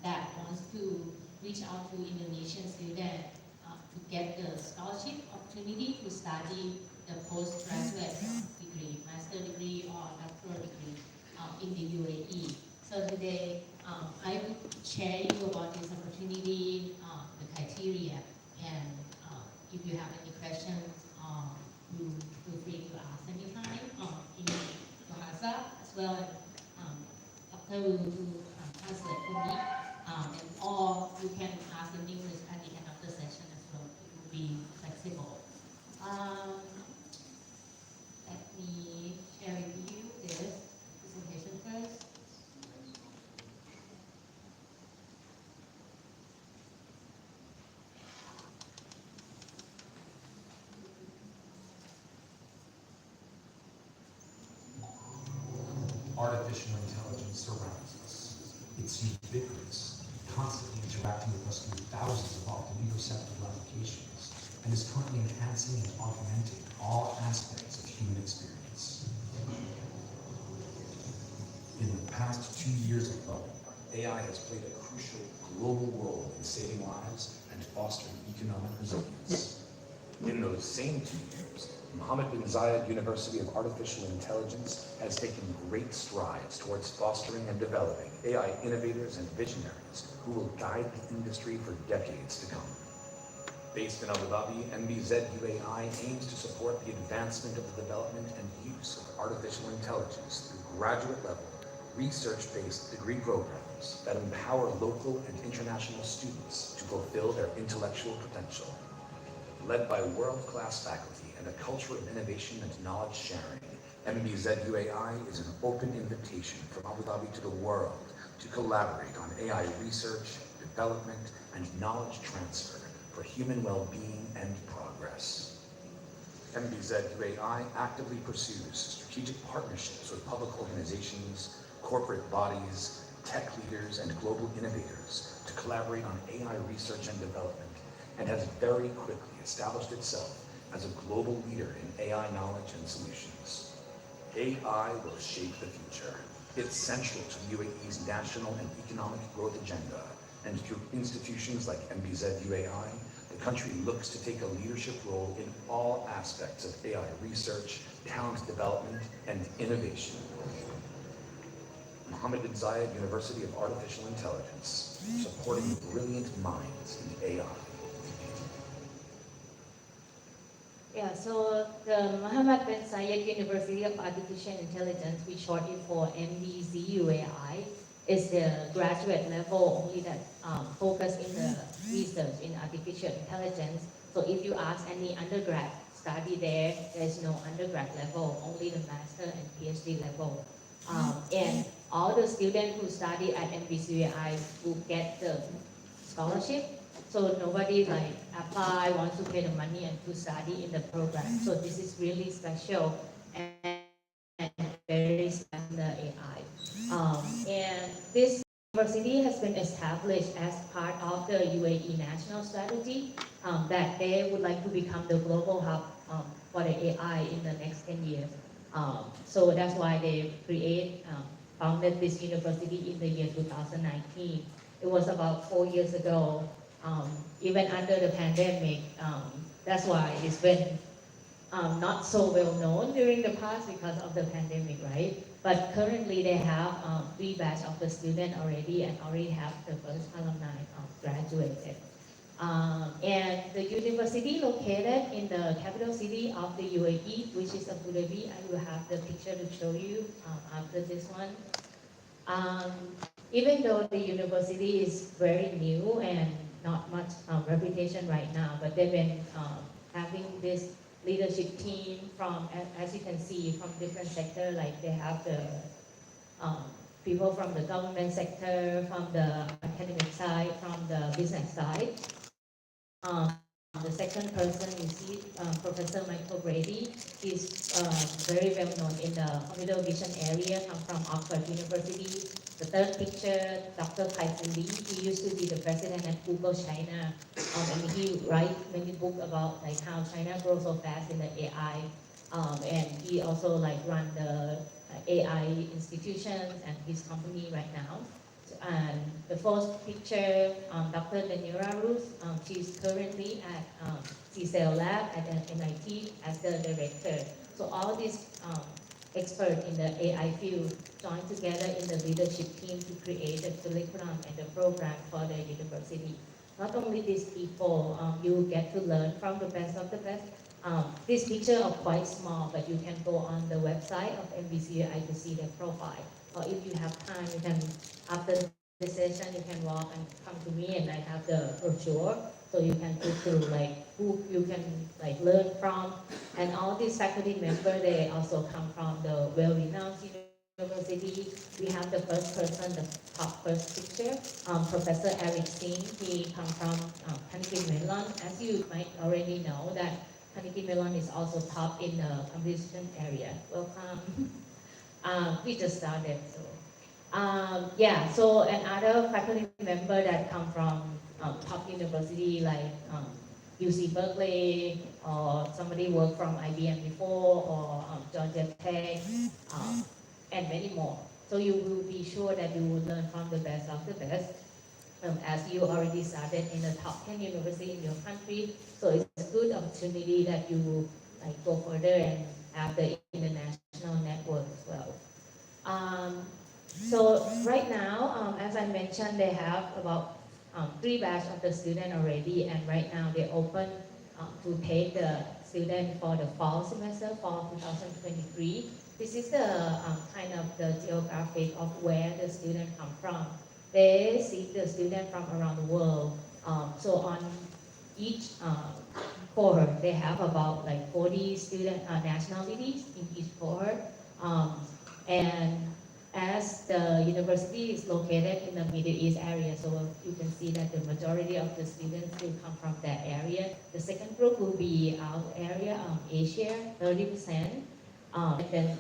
that wants to reach out to Indonesian students to get the scholarship opportunity to study the postgraduate degree, master degree or doctoral degree in the UAE. So today I will share you about this opportunity, the criteria, and if you have any questions, you feel free to ask anytime in Bahasa as well. Doctor will translate for me, and or you can ask in English at the end of the session as well. It will be flexible. Um, Let me share with you this presentation first. Artificial intelligence surrounds us. It's ubiquitous, constantly interacting with us through thousands of often imperceptible applications, and is currently enhancing and augmenting all aspects of human experience. In the past 2 years alone, AI has played a crucial global role in saving lives and fostering economic resilience. In those same 2 years, Mohamed bin Zayed University of Artificial Intelligence has taken great strides towards fostering and developing AI innovators and visionaries who will guide the industry for decades to come. Based in Abu Dhabi, MBZUAI aims to support the advancement of the development and use of artificial intelligence through graduate-level, research-based degree programs that empower local and international students to fulfill their intellectual potential. Led by world-class faculty and a culture of innovation and knowledge sharing, MBZUAI is an open invitation from Abu Dhabi to the world to collaborate on AI research, development, and knowledge transfer for human well-being and progress. MBZUAI actively pursues strategic partnerships with public organizations, corporate bodies, tech leaders, and global innovators to collaborate on AI research and development, and has very quickly established itself as a global leader in AI knowledge and solutions. AI will shape the future. It's central to the UAE's national and economic growth agenda, and through institutions like MBZUAI, the country looks to take a leadership role in all aspects of AI research, talent development, and innovation. Mohamed bin Zayed University of Artificial Intelligence, supporting brilliant minds in AI. Yeah, so the Mohamed bin Zayed University of Artificial Intelligence, we short it for MBZUAI, is the graduate level only that focus in the research in artificial intelligence. So if you ask any undergrad study there, there's no undergrad level, only the master and PhD level. And all the students who study at MBZUAI will get the scholarship. So nobody like apply, wants to pay the money and to study in the program. So this is really special and very special in the AI. And this university has been established as part of the UAE national strategy that they would like to become the global hub for the AI in the next 10 years. So that's why they founded this university in the year 2019. It was about 4 years ago. Even under the pandemic, that's why it's been not so well known during the past because of the pandemic, right? But currently they have 3 batch of the student already and already have the first alumni graduated. And the university located in the capital city of the UAE, which is Abu Dhabi. I will have the picture to show you after this one. Even though the university is very new and not much reputation right now, but they've been having this leadership team from, as you can see, from different sectors, like they have the people from the government sector, from the academic side, from the business side. The second person you see, Professor Michael Brady, he's very well known in the computer vision area, come from Oxford University. The third picture, Dr. Tyson Lee, he used to be the president at Google China, and he writes many books about like how China grows so fast in the AI, and he also like run the AI institutions and his company right now. And the first picture, Dr. Daniela Rus, she's currently at CCEL Lab at MIT as the director. So all these experts in the AI field joined together in the leadership team to create the curriculum and the program for the university. Not only these people, you get to learn from the best of the best. These pictures are quite small, but you can go on the website of MBZUAI to see their profile. Or if you have time, you can, after the session, you can walk and come to me and I have the brochure. So you can go through like who you can like learn from. And all these faculty members, they also come from the well-renowned university. We have the first person, the top first picture, Professor Eric Singh. He comes from Carnegie Mellon. As you might already know that Carnegie Mellon is also top in the computation area. Welcome. We just started, so. Yeah, so another faculty member that come from top university like UC Berkeley, or somebody worked from IBM before, or Georgia Tech, and many more. So you will be sure that you will learn from the best of the best. As you already started in the top 10 university in your country, so it's a good opportunity that you like go further and have the international network as well. So right now, as I mentioned, they have about 3 batch of the student already, and right now they open to take the student for the fall semester, fall 2023. This is the kind of the geographic of where the student come from. They see the student from around the world. So on each cohort, they have about like 40 student nationalities in each cohort. And as the university is located in the Middle East area, so you can see that the majority of the students will come from that area. The second group will be our area, Asia, 30%, and then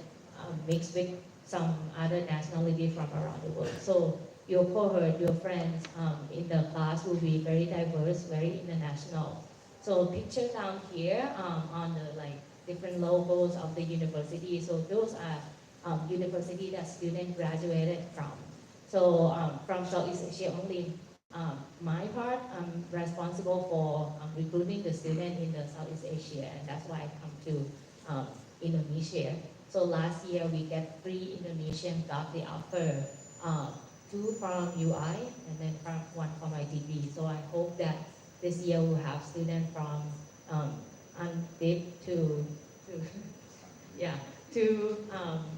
mixed with some other nationality from around the world. So your cohort, your friends in the class will be very diverse, very international. So picture down here on the like different logos of the university. So those are university that students graduated from. So from Southeast Asia only, my part, I'm responsible for recruiting the student in the Southeast Asia, and that's why I come to Indonesia. So last year we get 3 Indonesians got the offer, 2 from UI and then one from ITB. So I hope that this year we'll have students from UNDIP to yeah, to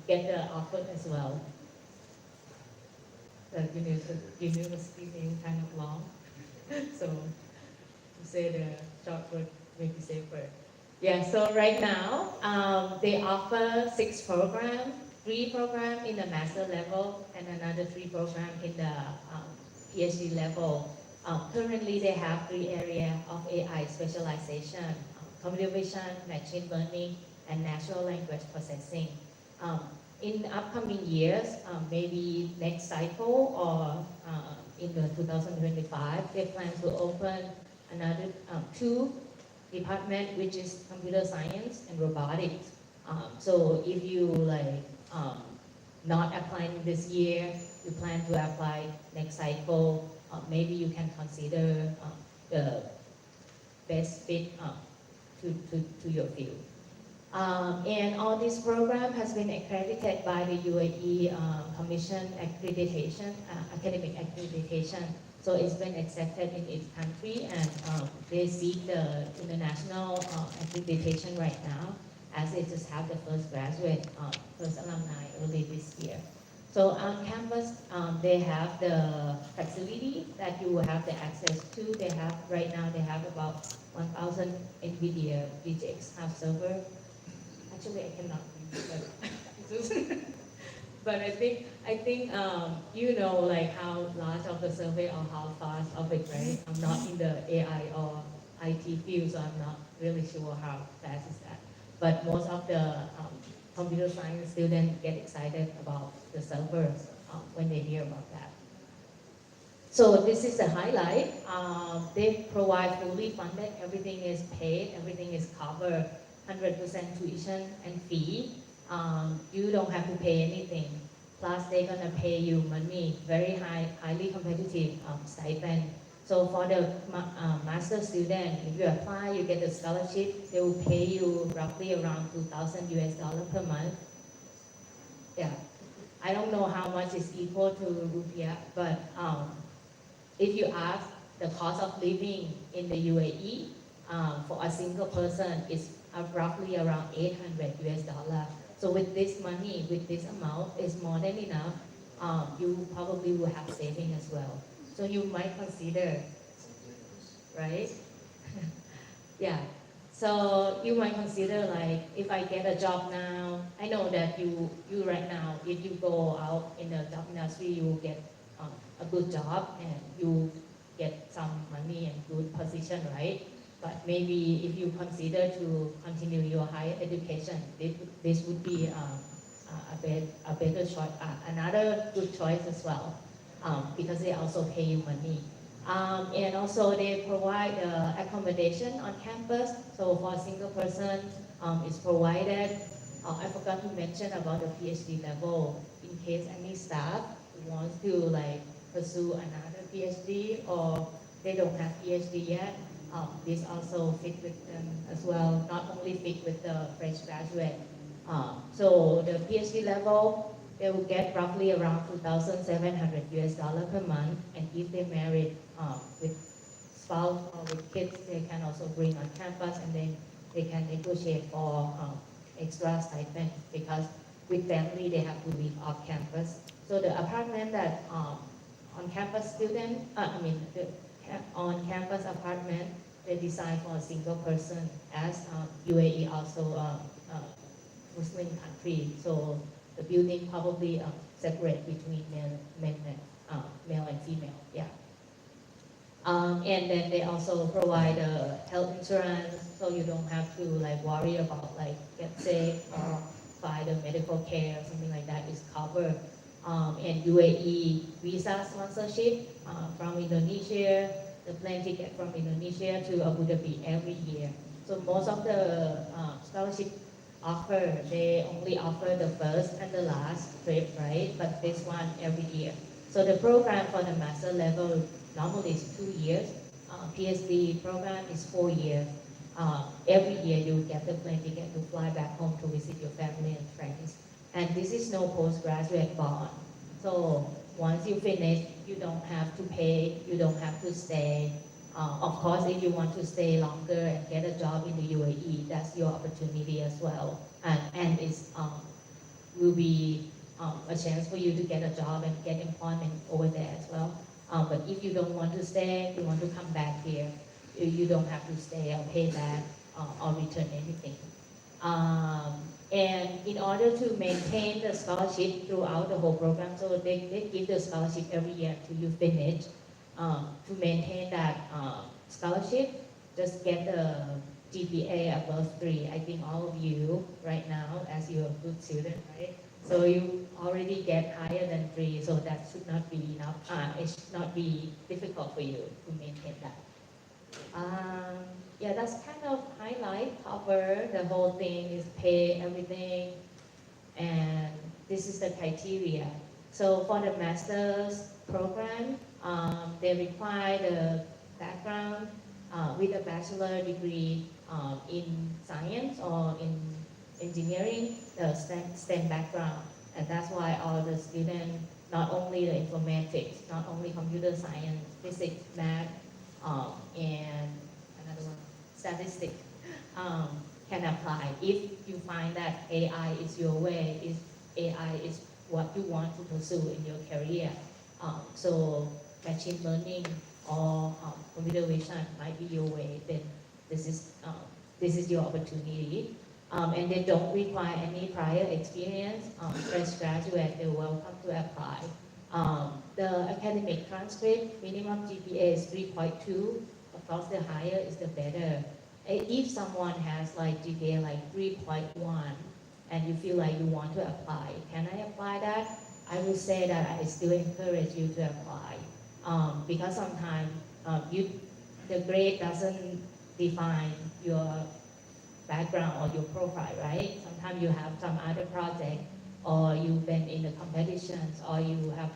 get the offer as well. The university name kind of long, so to say the short word may be safer. Yeah, so right now they offer 6 programs, 3 programs in the master level and another 3 programs in the PhD level. Currently they have 3 areas of AI specialization, computer vision, machine learning, and natural language processing. In upcoming years, maybe next cycle or in the 2025, they plan to open another 2 department, which is computer science and robotics. So if you like not applying this year, you plan to apply next cycle, maybe you can consider the best fit to your field. And all this program has been accredited by the UAE Commission Accreditation, Academic Accreditation. So it's been accepted in its country, and they seek the international accreditation right now, as they just have the first graduate, first alumni early this year. So on campus, they have the facility that you will have the access to. They have, right now, they have about 1,000 NVIDIA GTX half server. Actually, I cannot read, but I think you know like how large of the survey or how fast of it, right? I'm not in the AI or IT field, so I'm not really sure how fast is that. But most of the computer science students get excited about the servers when they hear about that. So this is the highlight. They provide fully funded, everything is paid, everything is covered, 100% tuition and fee. You don't have to pay anything. plus they're gonna pay you money, very highly competitive stipend. So for the master student, if you apply, you get the scholarship, they will pay you roughly around 2,000 US dollar per month. Yeah, I don't know how much is equal to rupiah, but if you ask the cost of living in the UAE for a single person is roughly around 800 US dollar. So with this money, with this amount, is more than enough. You probably will have saving as well. So you might consider, right? Yeah. So you might consider like, if I get a job now, I know that you right now, if you go out in the job industry, you will get a good job and you get some money and good position, right? But maybe if you consider to continue your higher education, this would be a better choice, another good choice as well, because they also pay you money. And also they provide accommodation on campus. So for a single person, it's provided. I forgot to mention about the PhD level. In case any staff wants to like pursue another PhD or they don't have PhD yet, this also fit with them as well. Not only fit with the fresh graduate. So the PhD level, they will get roughly around 2,700 US dollar per month, and if they married with spouse or with kids, they can also bring on campus, and then they can negotiate for extra stipend, because with family they have to live off campus. So the apartment that on campus student, I mean the on campus apartment, they design for a single person, as UAE also Muslim country, so the building probably separate between male and female, yeah. And then they also provide health insurance, so you don't have to like worry about like get sick or find a medical care, something like that is covered. And UAE visa sponsorship from Indonesia, the plane ticket from Indonesia to Abu Dhabi every year. So most of the scholarship offer, they only offer the first and the last trip, right? But this one every year. So the program for the master level normally is 2 years. PhD program is 4 years. Every year you get the plane ticket to fly back home to visit your family and friends. And this is no postgraduate bond. So once you finish, you don't have to pay, you don't have to stay. Of course, if you want to stay longer and get a job in the UAE, that's your opportunity as well. And it's will be a chance for you to get a job and get employment over there as well. But if you don't want to stay, you want to come back here, you don't have to stay or pay back or return anything. And in order to maintain the scholarship throughout the whole program, so they give the scholarship every year until you finish. To maintain that scholarship, just get the GPA above 3. I think all of you right now, as you're a good student, right? So you already get higher than 3, so that should not be enough. It should not be difficult for you to maintain that. Yeah, that's kind of highlight, cover the whole thing, is pay everything, and this is the criteria. So for the master's program, they require the background with a bachelor degree in science or in engineering, the STEM background. And that's why all the students, not only the informatics, not only computer science, physics, math, and another one, statistics, can apply. If you find that AI is your way, if AI is what you want to pursue in your career, so machine learning or computer vision might be your way, then this is your opportunity. And they don't require any prior experience. Fresh graduate, they're welcome to apply. The academic transcript, minimum GPA is 3.2. Of course, the higher is the better. If someone has like GPA like 3.1 and you feel like you want to apply, can I apply that? I would say that I still encourage you to apply, because sometimes the grade doesn't define your background or your profile, right? Sometimes you have some other project or you've been in the competitions, or you have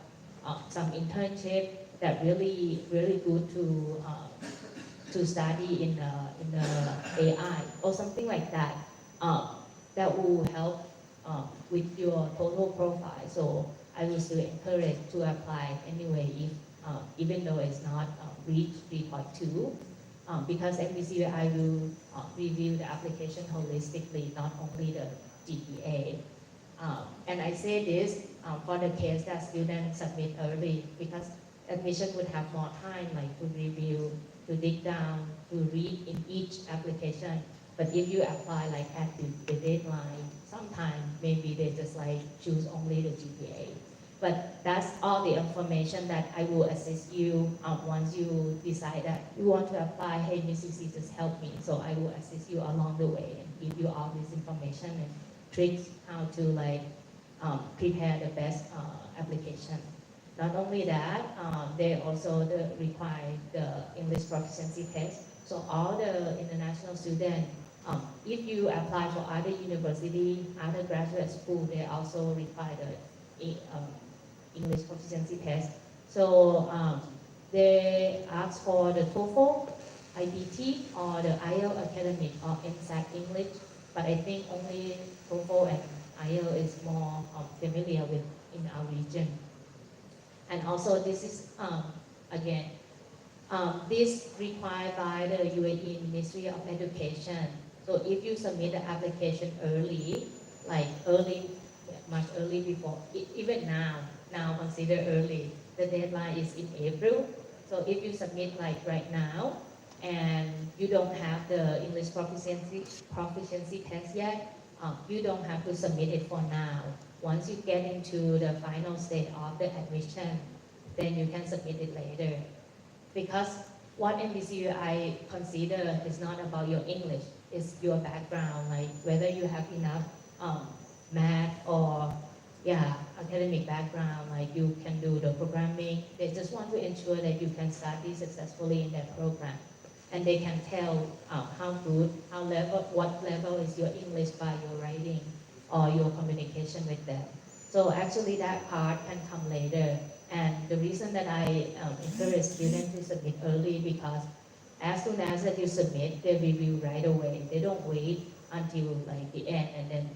some internship that really good to study in the AI or something like that. That will help with your total profile. So I will still encourage to apply anyway, if even though it's not reach 3.2, because MBZUAI will review the application holistically, not only the GPA. And I say this for the case that students submit early, because admission would have more time, like to review, to dig down, to read in each application. But if you apply like at the deadline, sometimes maybe they just like choose only the GPA. But that's all the information that I will assist you once you decide that you want to apply. Hey, Miss Susie, just help me. So I will assist you along the way and give you all this information and tricks how to like prepare the best application. Not only that, they also require the English proficiency test. So all the international students, if you apply for other university, other graduate school, they also require the English proficiency test. So they ask for the TOEFL, IBT, or the IELTS academic or MSAT English. But I think only TOEFL and IELTS is more familiar with in our region. And also this is, again, this required by the UAE Ministry of Education. So if you submit the application early, like much early before, even now consider early, the deadline is in April. So if you submit like right now, and you don't have the English proficiency test yet, you don't have to submit it for now. Once you get into the final stage of the admission, then you can submit it later. Because what MBZUAI consider is not about your English, it's your background, like whether you have enough math or academic background, like you can do the programming. They just want to ensure that you can study successfully in that program. And they can tell how good, what level is your English by your writing or your communication with them. So actually that part can come later. And the reason that I encourage students to submit early, because as soon as that you submit, they review right away. They don't wait until like the end and then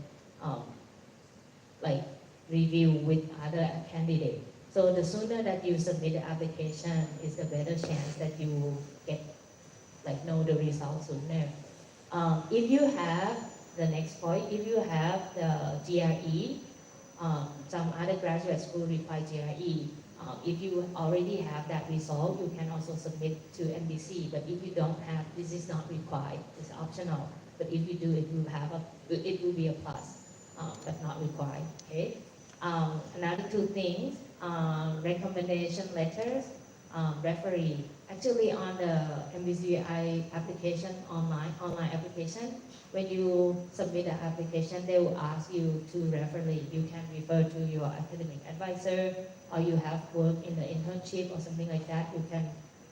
like review with other candidates. So the sooner that you submit the application, is the better chance that you will get know the results sooner. If you have the next point, if you have the GRE, some other graduate school require GRE. If you already have that result, you can also submit to MBC. But if you don't have, this is not required. It's optional. But if you do, it will be a plus, but not required. Okay. Another two things: recommendation letters, referee. Actually, on the MBZUAI application, online application, when you submit an application, they will ask you to referee. You can refer to your academic advisor, or you have worked in the internship or something like that. You can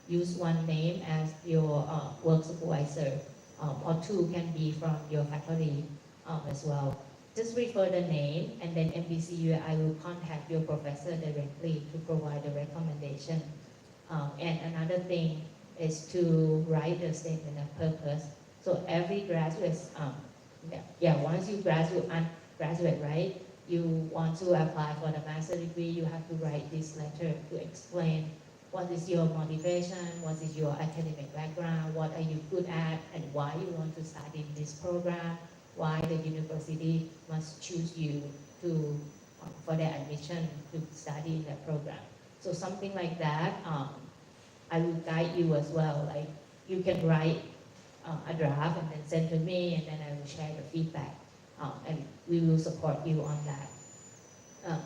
use one name as your work supervisor, or two can be from your faculty as well. Just refer the name, and then MBZUAI will contact your professor directly to provide the recommendation. And another thing is to write the statement of purpose. So every graduate, once you graduate, right? You want to apply for the master degree, you have to write this letter to explain what is your motivation, what is your academic background, what are you good at, and why you want to study in this program, why the university must choose you to for their admission to study in that program. So something like that, I will guide you as well. Like you can write a draft and then send to me, and then I will share the feedback, and we will support you on that.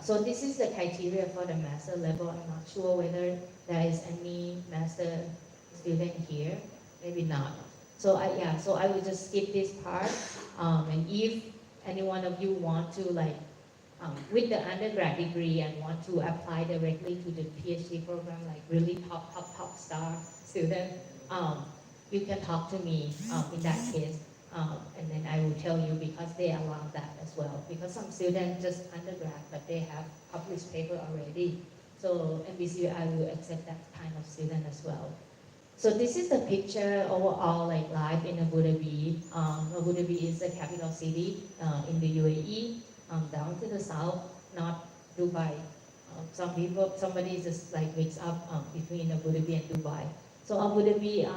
So this is the criteria for the master level. I'm not sure whether there is any master student here. Maybe not. So I will just skip this part. And if any one of you want to with the undergrad degree and want to apply directly to the PhD program, like really top star student, you can talk to me in that case. And then I will tell you because they allow that as well. Because some students just undergrad, but they have published paper already. So MBZUI will accept that kind of student as well. So this is the picture overall, like life in Abu Dhabi. Abu Dhabi is the capital city in the UAE, down to the south, not Dubai. Somebody just like mix up between Abu Dhabi and Dubai. So Abu Dhabi,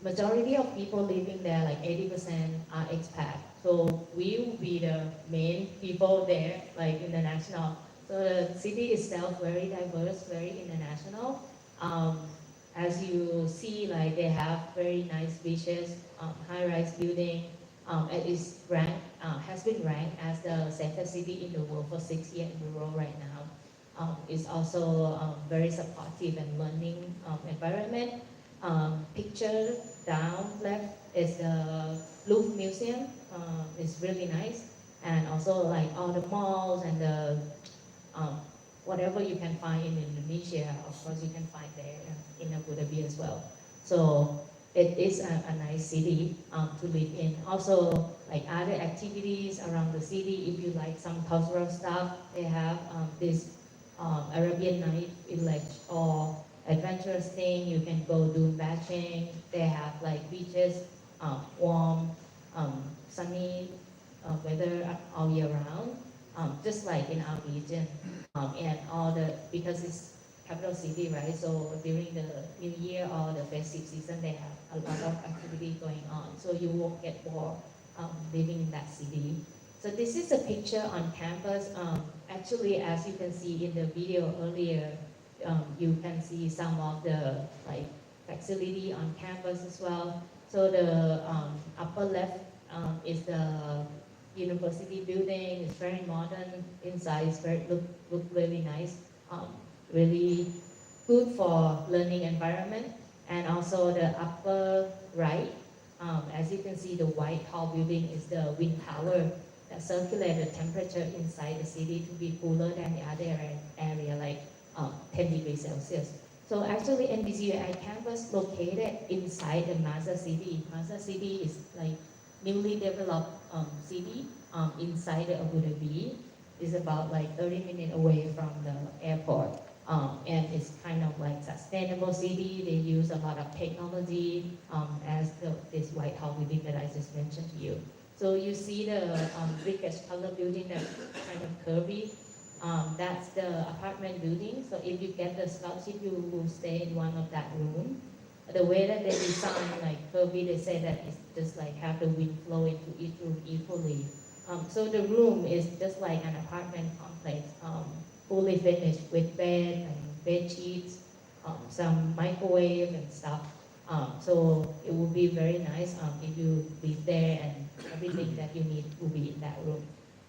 majority of people living there, like 80% are expat. So we will be the main people there, like international. So the city itself very diverse, very international. As you see, like they have very nice beaches, high-rise building. It is ranked, has been ranked as the safest city in the world for 6 years in a row right now. It's also very supportive and learning environment. Picture down left is the Louvre Museum. It's really nice, and also like all the malls and the whatever you can find in Indonesia, of course you can find there in Abu Dhabi as well. So it is a nice city to live in. Also, like other activities around the city, if you like some cultural stuff, they have this Arabian Night village or adventurous thing. You can go do batching. They have like beaches, warm, sunny weather all year round, just like in our region. And all the, because it's capital city, right? So during the New Year or the festive season, they have a lot of activity going on. So you won't get bored living in that city. So this is a picture on campus. Actually, as you can see in the video earlier, you can see some of the like facility on campus as well. So the upper left is the university building. It's very modern. Inside is very look really nice. Really good for learning environment. And also the upper right, as you can see, the white tall building is the wind tower that circulate the temperature inside the city to be cooler than the other area, like 10 degrees Celsius. So actually, MBZUI campus located inside the Mazda city. Mazda city is like newly developed city inside the Abu Dhabi. It's about like 30 minutes away from the airport. And it's kind of like sustainable city. They use a lot of technology as this white house building that I just mentioned to you. So you see the biggest color building that's kind of curvy. That's the apartment building. So if you get the scholarship, you will stay in one of that room. The way that they design like curvy, they say that it's just like have the wind flow into each room equally. So the room is just like an apartment complex, fully finished with bed and bed sheets, some microwave and stuff. So it would be very nice if you live there and everything that you need will be in that room.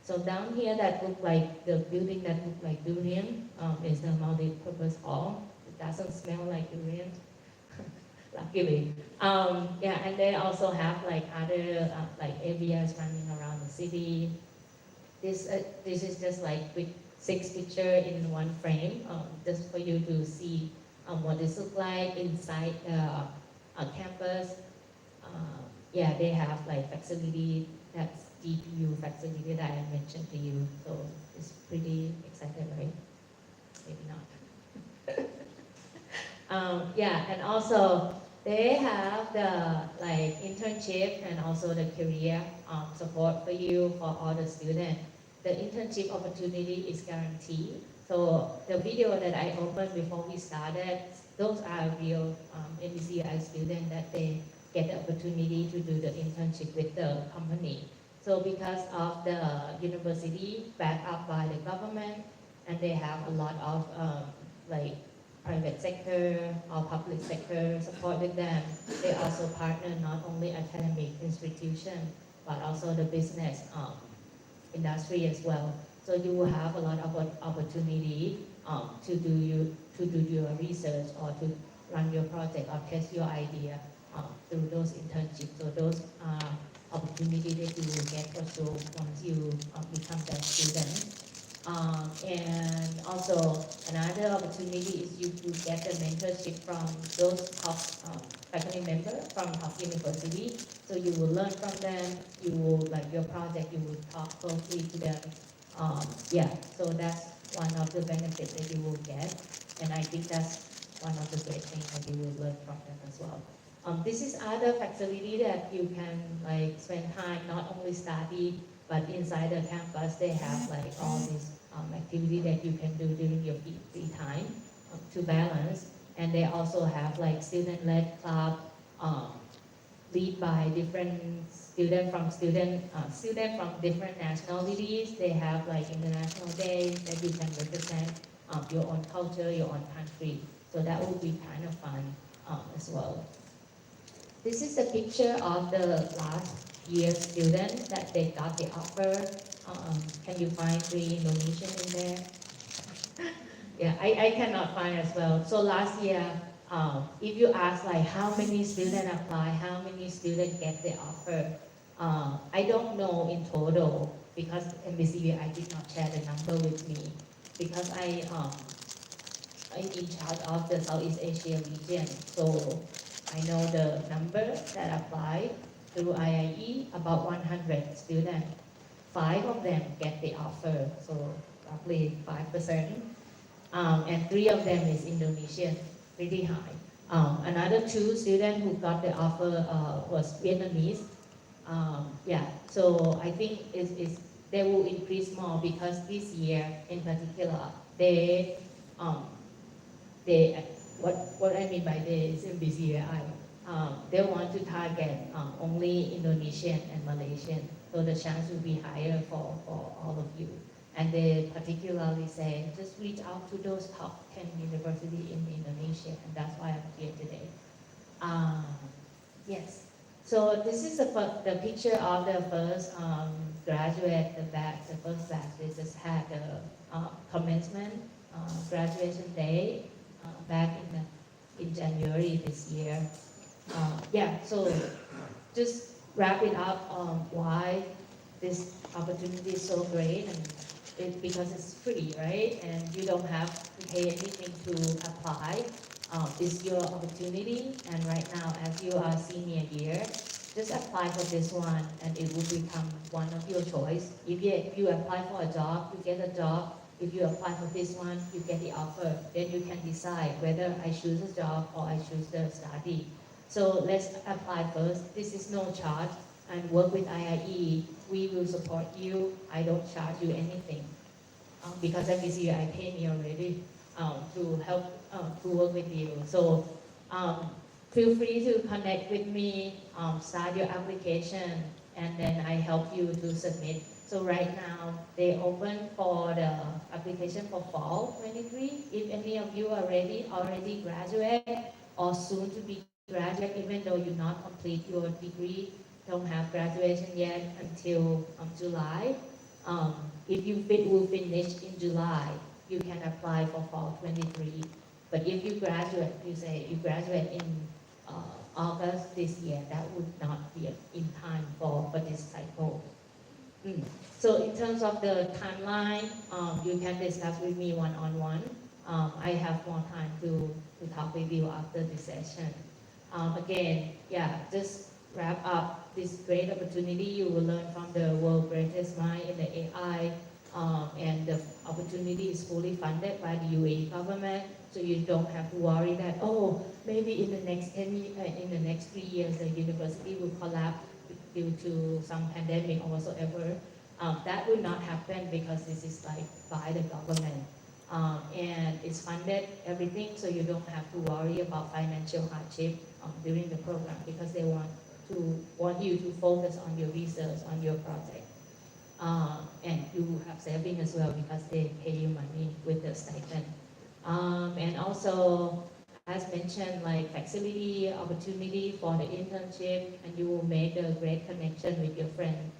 So down here that look like the building that look like durian is the multi-purpose hall. It doesn't smell like durian, luckily. Yeah, and they also have like other like areas running around the city. This is just like with 6 pictures in one frame, just for you to see what this look like inside the campus. Yeah, they have like facility, that's GPU facility that I mentioned to you. So it's pretty exciting, right? Maybe not. Yeah, and also they have the like internship and also the career support for you for all the students. The internship opportunity is guaranteed. So the video that I opened before we started, those are real MBZUI students that they get the opportunity to do the internship with the company. So because of the university backed up by the government, and they have a lot of like private sector or public sector support with them, they also partner not only academic institution, but also the business industry as well. So you will have a lot of opportunity to do your research or to run your project or test your idea through those internships. So those are opportunities that you will get for sure once you become that student. And also another opportunity is you get the mentorship from those top faculty members from top university. So you will learn from them. You will like your project. You will talk closely to them. Yeah. So that's one of the benefits that you will get, and I think that's one of the great things that you will learn from them as well. This is other facility that you can like spend time not only study but inside the campus they have like all these activity that you can do during your free time to balance, and they also have like student-led club um, lead by different student from different nationalities. They have like international days that you can represent your own culture, your own country. So that will be kind of fun as well. This is a picture of the last year student that they got the offer. Can you find the Indonesian in there? Yeah, I cannot find as well. So last year, if you ask like how many students apply, how many students get the offer, I don't know in total because MBZUAI did not share the number with me because I'm in charge of the Southeast Asia region. So I know the number that apply through IIE, about 100 students. 5 of them get the offer, so roughly 5%. And 3 of them is Indonesian, pretty high. Another 2 students who got the offer was Vietnamese. Yeah, so I think they will increase more because this year in particular, um, they what I mean by this MBZUAI, they want to target only Indonesian and Malaysian, so the chance will be higher for all of you. And they particularly say, just reach out to those top 10 universities in Indonesia, and that's why I'm here today. Yes. So this is the picture of the first graduate, the first batch. They just had the commencement graduation day back in January this year. Yeah, so just wrap it up why this opportunity is so great, and because it's free, right? And you don't have to pay anything to apply. It's your opportunity, and right now, as you are senior year, just apply for this one, and it will become one of your choice. If you apply for a job, you get a job. If you apply for this one, you get the offer. Then you can decide whether I choose a job or I choose the study. So let's apply first. This is no charge, and work with IIE. We will support you. I don't charge you anything because MBZUAI pay me already to help to work with you. So feel free to connect with me, start your application, and then I help you to submit. So right now, they open for the application for fall 23. If any of you are already graduate or soon to be graduate, even though you not complete your degree, don't have graduation yet until July. If you will finish in July, you can apply for fall 23. But if you graduate, you graduate in August this year, that would not be in time for this cycle. So in terms of the timeline, you can discuss with me one-on-one. I have more time to talk with you after this session. Again, yeah, just wrap up this great opportunity. You will learn from the world's greatest mind in the AI, and the opportunity is fully funded by the UAE government. So you don't have to worry that, oh, maybe in the next 3 years the university will collapse due to some pandemic or whatsoever. That will not happen because this is like by the government. And it's funded everything, so you don't have to worry about financial hardship during the program because they want you to focus on your research, on your project. And you have saving as well because they pay you money with the stipend. And also, as mentioned, like facility opportunity for the internship, and you will make a great connection with your friend,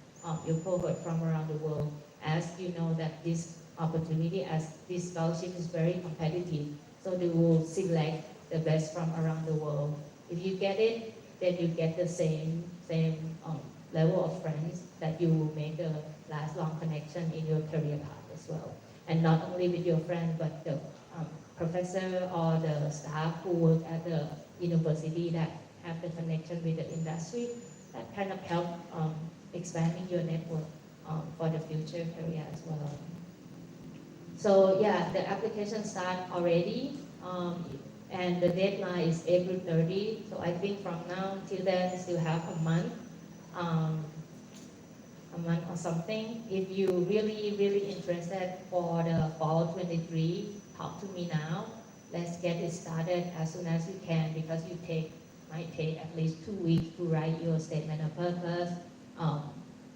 your cohort from around the world. As you know that this opportunity, as this scholarship is very competitive, so they will select the best from around the world. If you get it, then you get the same level of friends that you will make a long connection in your career path as well. and not only with your friend, but the professor or the staff who work at the university that have the connection with the industry, that kind of help expanding your network for the future career as well. So yeah, the application start already, and the deadline is April 30. So I think from now till then, still have um, a month or something. If you really interested for the fall 23, talk to me now. Let's get it started as soon as you can, because might take at least 2 weeks to write your statement of purpose,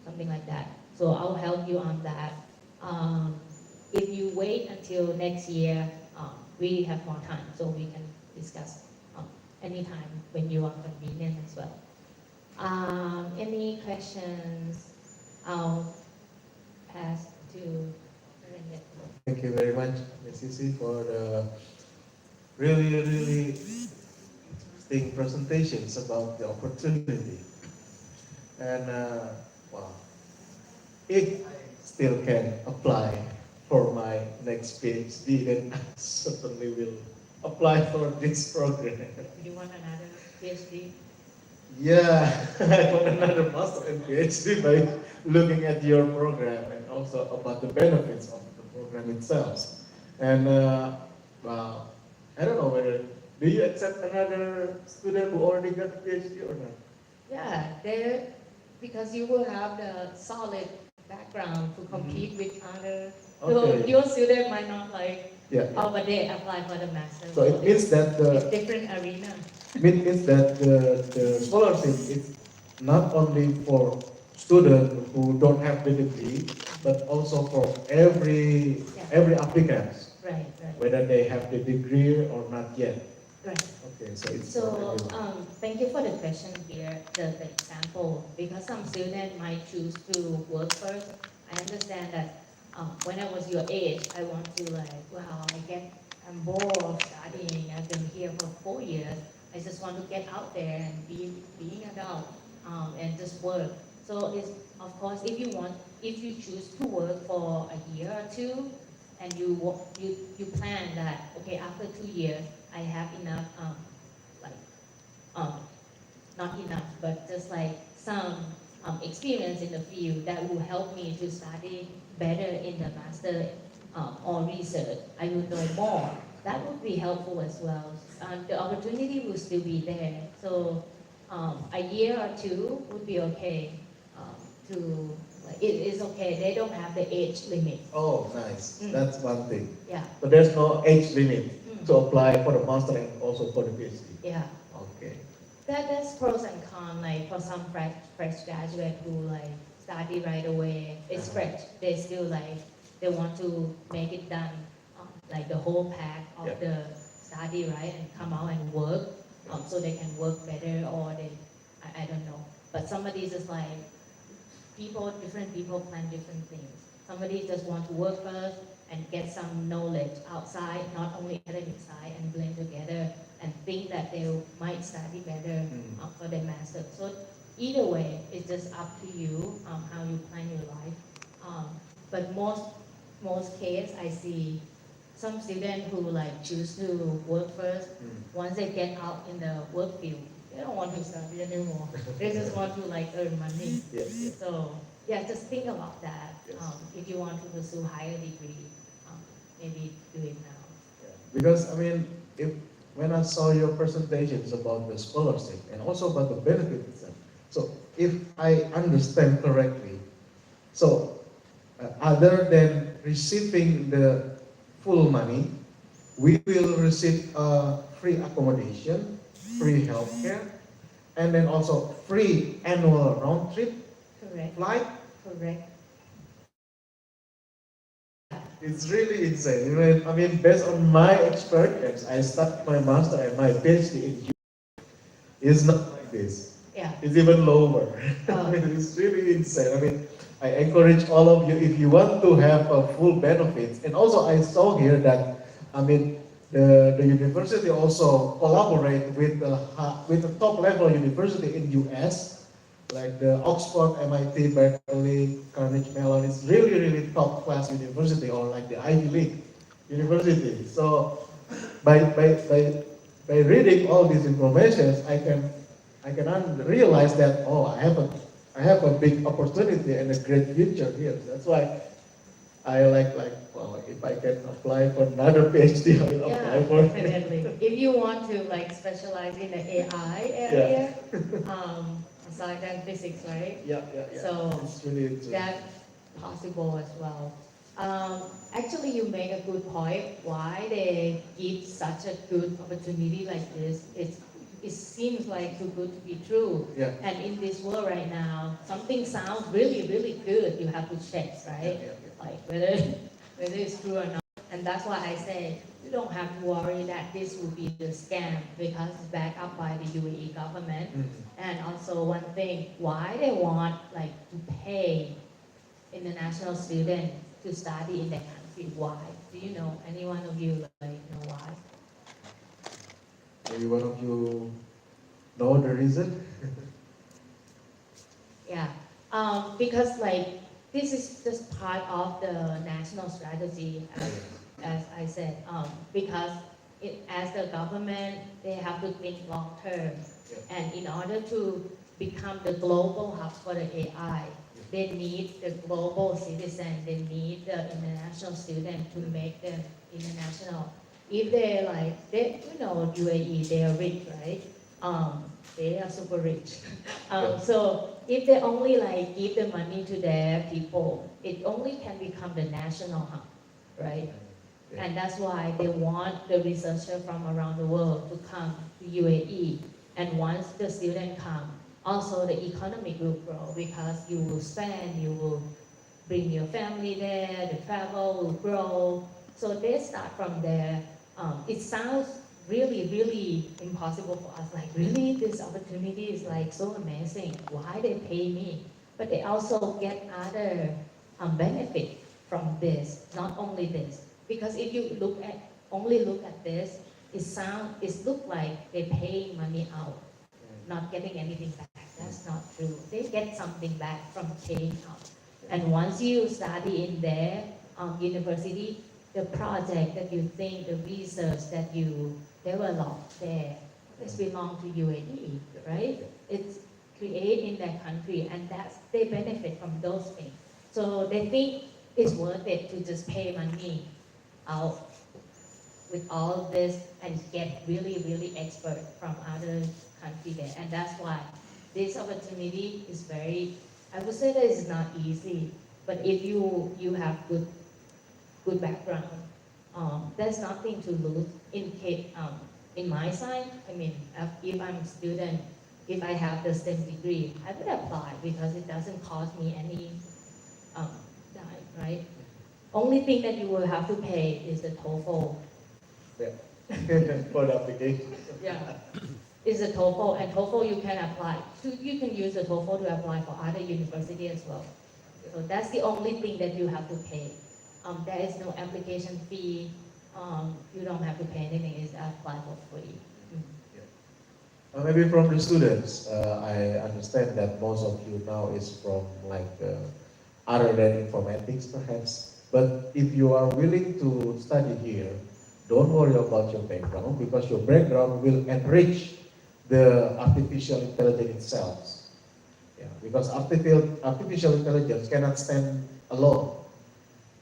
something like that. So I'll help you on that. If you wait until next year, we have more time, so we can discuss anytime when you are convenient as well. Any questions? I'll pass to Renette. Thank you very much, Ms. Sisi, for the really interesting presentations about the opportunity. And wow, if I still can apply for my next PhD, then I certainly will apply for this program. You want another PhD? Yeah, I want another master and PhD by looking at your program and also about the benefits of the program itself. And well, I don't know whether, do you accept another student who already got a PhD or not? Yeah, because you will have the solid background to compete with other. So Okay. your student might not like, Yeah. but they apply for the master. So it means that it's different arena. means that the scholarship is not only for students who don't have the degree, but also for every applicant, Right. whether they have the degree or not yet. Right. Okay, so it's So thank you for the question here, the example, because some students might choose to work first. I understand that when I was your age, I want to I'm bored of studying. I've been here for 4 years. I just want to get out there and being adult and just work. So it's, of course, if you choose to work for a year or two, and you plan that, okay, after 2 years, I have enough not enough, but just like some experience in the field that will help me to study better in the master or research. I will know more. That would be helpful as well. The opportunity will still be there. So a year or two would be okay. It is okay. They don't have the age limit. Oh, nice. That's one thing. Yeah. So there's no age limit to apply for the master and also for the PhD. Yeah. Okay. That's pros and cons. Like for some fresh graduate who like study right away, it's fresh. They still they want to make it done, like the whole pack of the study, right, and come out and work, so they can work better, or I don't know. But somebody just like different people plan different things. Somebody just want to work first and get some knowledge outside, not only academic side, and blend together and think that they might study better for their master. So either way, it's just up to you how you plan your life. But most case, I see some students who choose to work first. Once they get out in the work field, they don't want to study anymore. They just want to earn money. Yes. So yeah, just think about that. Yes. If you want to pursue higher degree, maybe do it now. Yeah. Because when I saw your presentations about the scholarship and also about the benefit itself, so if I understand correctly, so other than receiving the full money, we will receive free accommodation, free healthcare, and then also free annual round trip flight. Correct. It's really insane. I mean, based on my experience, I started my master and my PhD in it's not like this. Yeah. It's even lower. I mean, it's really insane. I mean, I encourage all of you, if you want to have a full benefits, and also I saw here that, I mean, the university also collaborate with the top level university in US, like the Oxford, MIT, Berkeley, Carnegie Mellon. It's really, really top class university, or like the Ivy League university. So by reading all these informations, I can realize that, oh, I have a big opportunity and a great future here. That's why I like, well, if I can apply for another PhD, I will apply Yeah, for it. definitely. If you want to like specialize in the AI area, aside than physics, right? Yeah. So It's really interesting. that's possible as well. Actually, you make a good point. Why they give such a good opportunity like this? It seems like too good to be true. Yeah. And in this world right now, something sounds really, really good. You have to check, right? Yeah. Like whether it's true or not. And that's why I say you don't have to worry that this will be the scam because it's backed up by the UAE government. Mhm. And also one thing, why they want like to pay international student to study in the country? Why? Do you know? Any one of you like know why? Maybe one of you know the reason? Yeah, because like this is just part of the national strategy, as I said, because as the government, they have to think long term, and in order to become the global hub for the AI, they need the global citizen, they need the international student to make them international. If they like, UAE, they are rich, right? They are super rich. So if they only like give the money to their people, it only can become the national hub, right? Yeah. And that's why they want the researcher from around the world to come to UAE. And once the student come, also the economy will grow because you will spend, you will bring your family there, the travel will grow. So they start from there. It sounds really, really impossible for us. Like, really, this opportunity is like so amazing. Why they pay me? But they also get other benefit from this, not only this. Because if you only look at this, it look like they paying money out, not getting anything back. That's not true. They get something back from paying out. And once you study in their university, the project that you think, the research that you develop there, this belong to UAE, right? It's created in their country, and they benefit from those things. So they think it's worth it to just pay money out with all this and get really, really expert from other country there. And that's why this opportunity is I would say that it's not easy, but if you have good background, there's nothing to lose in my side. I mean, if I'm a student, if I have the same degree, I would apply because it doesn't cost me any dime, right? Only thing that you will have to pay is the TOEFL. Yeah. For the application. Yeah, is the TOEFL, and TOEFL you can apply. You can use the TOEFL to apply for other university as well. So that's the only thing that you have to pay. There is no application fee. You don't have to pay anything. It's applied for free. Maybe from the students, I understand that most of you now is from like other than informatics perhaps. But if you are willing to study here, don't worry about your background because your background will enrich the artificial intelligence itself. Yeah, because artificial intelligence cannot stand alone.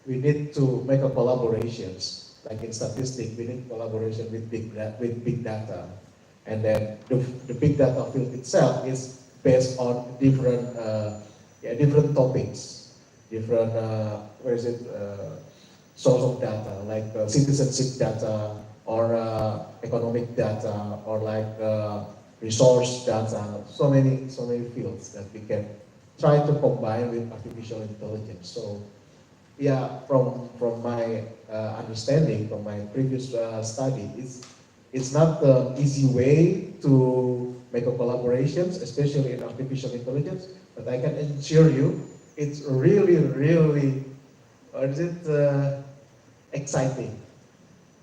We need to make a collaborations. Like in statistics, we need collaboration with big data. And then the big data field itself is based on different topics, different source of data, like citizenship data or economic data or like resource data. So many fields that we can try to combine with artificial intelligence. So yeah, from my understanding, from my previous study, it's not the easy way to make a collaborations, especially in artificial intelligence. But I can assure you, it's really, really, exciting.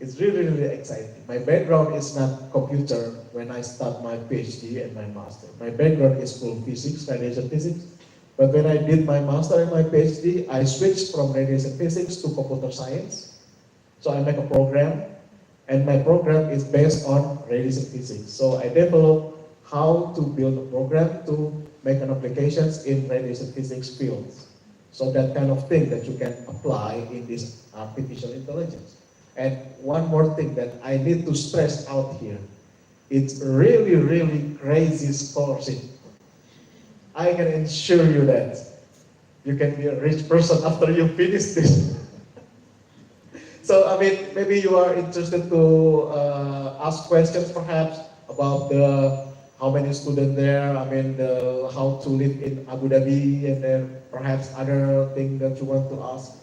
It's really, really exciting. My background is not computer when I start my PhD and my master. My background is full physics, radiation physics. But when I did my master and my PhD, I switched from radiation physics to computer science. So I make a program, and my program is based on radiation physics. So I develop how to build a program to make an applications in radiation physics fields. So that kind of thing that you can apply in this artificial intelligence. And one more thing that I need to stress out here, it's really, really crazy scholarship. I can assure you that you can be a rich person after you finish this. So, I mean, maybe you are interested to ask questions perhaps about the how many students there, I mean, how to live in Abu Dhabi, and then perhaps other thing that you want to ask.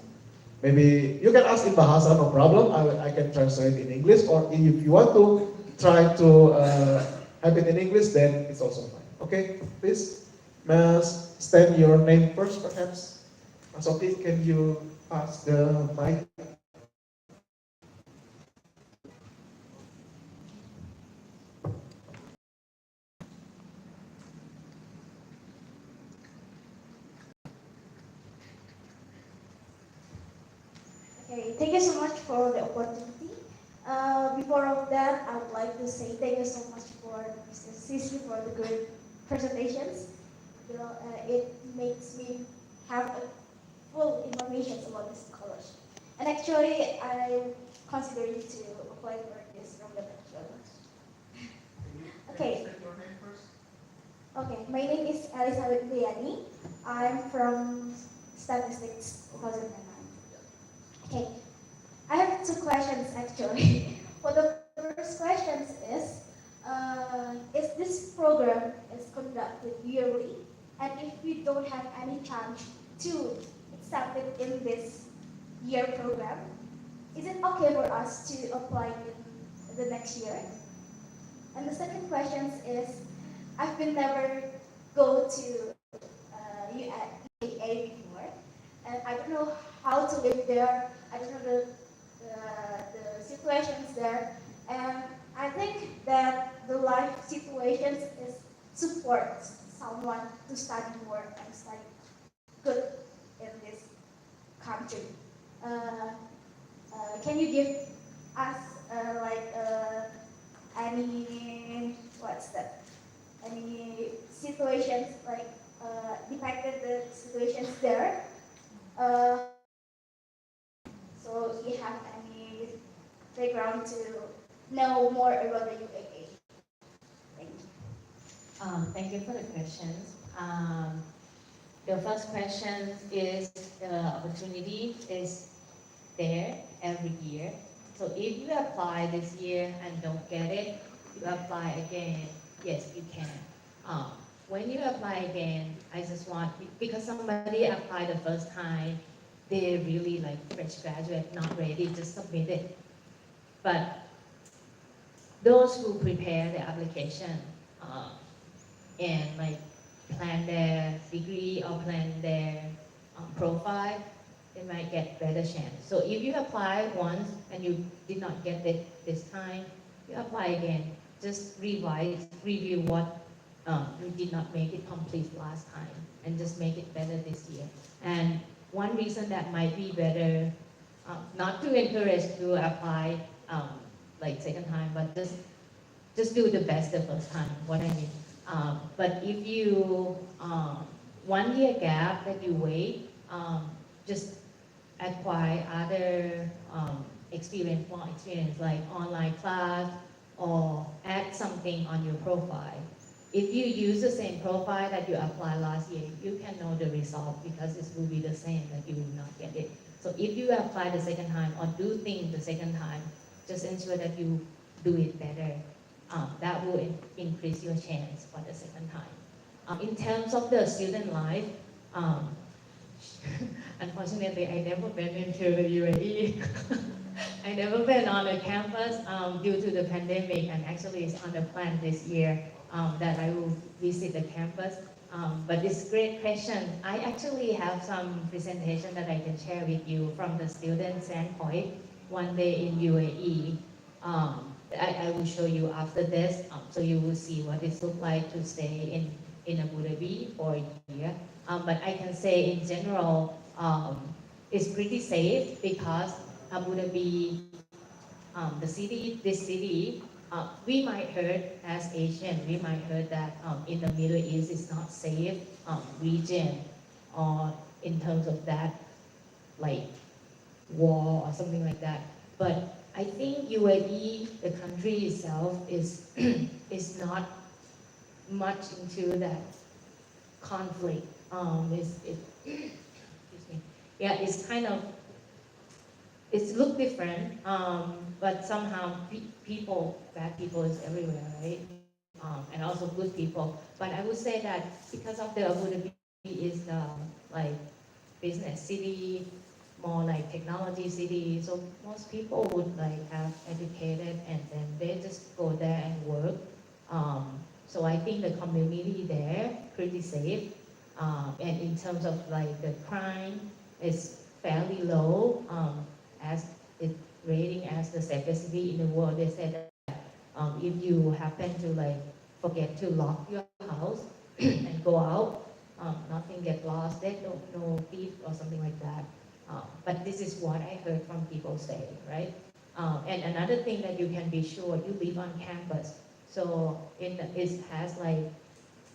Maybe you can ask in Bahasa, no problem. I can translate in English, or if you want to try to have it in English, then it's also fine. Okay, please, Mas, state your name first, perhaps. Mas Oki, can you pass the mic? Okay, thank you so much for the opportunity. Before of that, I would like to say thank you so much for Mr. Sisi for the great presentations. It makes me have a full information about this college. And actually, I consider to apply for this from the college. Okay. Okay, my name is Elizabeth Liani. I'm from Statistics 2009. Okay, I have two questions actually. For the first question is this program is conducted yearly, and if we don't have any chance to accept it in this year program, is it okay for us to apply in the next year? And the second question is, I've been never go to UAE before, and I don't know how to live there. I don't know the situations there, and I think that the life situations is support someone to study more and study good in this country. Uh, can you give us any what's that? Any situations depicted the situations there? Uh, so you have any background to know more about the UAE? Thank you. Thank you for the questions. The first question is the opportunity is there every year. So if you apply this year and don't get it, you apply again. Yes, you can. When you apply again, I just want, because somebody applied the first time, they're really like fresh graduate, not ready, just submit it. But those who prepare the application and like plan their degree or plan their profile, they might get better chance. So if you apply once and you did not get it this time, you apply again. Just revise, review what you did not make it complete last time, and just make it better this year. And one reason that might be better, not to encourage to apply like second time, but just do the best the first time, what I mean. But if you, 1 year gap that you wait, just acquire other more experience like online class, or add something on your profile. If you use the same profile that you applied last year, you can know the result because it will be the same, that you will not get it. So if you apply the second time or do things the second time, just ensure that you do it better. That will increase your chance for the second time. In terms of the student life, unfortunately, I never been into the UAE. I never been on a campus due to the pandemic, and actually it's on the plan this year that I will visit the campus. But it's a great question. I actually have some presentation that I can share with you from the student standpoint. one day in UAE. I will show you after this, so you will see what it looks like to stay in Abu Dhabi for a year. But I can say in general, it's pretty safe because Abu Dhabi, this city, we might heard as Asian, we might heard that in the Middle East is not safe region, or in terms of that, like war or something like that. But I think UAE, the country itself, is is not much into that conflict. Excuse me. Yeah, it's kind of it's look different, but somehow people, bad people is everywhere, right? And also good people. But I would say that because of the Abu Dhabi is the like business city, more like technology city, so most people would like have educated and then they just go there and work. So I think the community there pretty safe. And in terms of like the crime is fairly low, as it rating as the safest city in the world. They said that if you happen to like forget to lock your house and go out, nothing get lost. There's no thief or something like that. But this is what I heard from people say, right? And another thing that you can be sure, you live on campus. So it has like,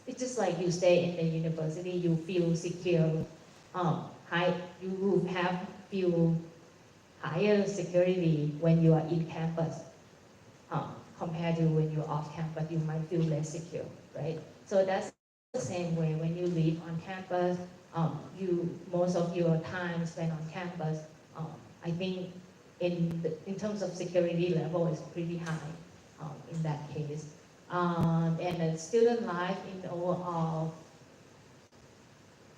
it's just like you stay in the university, you feel secure. High, you will have feel higher security when you are in campus, compared to when you're off campus, you might feel less secure, right? So that's the same way when you live on campus, most of your time spent on campus. I think in terms of security level is pretty high in that case. And the student life in overall,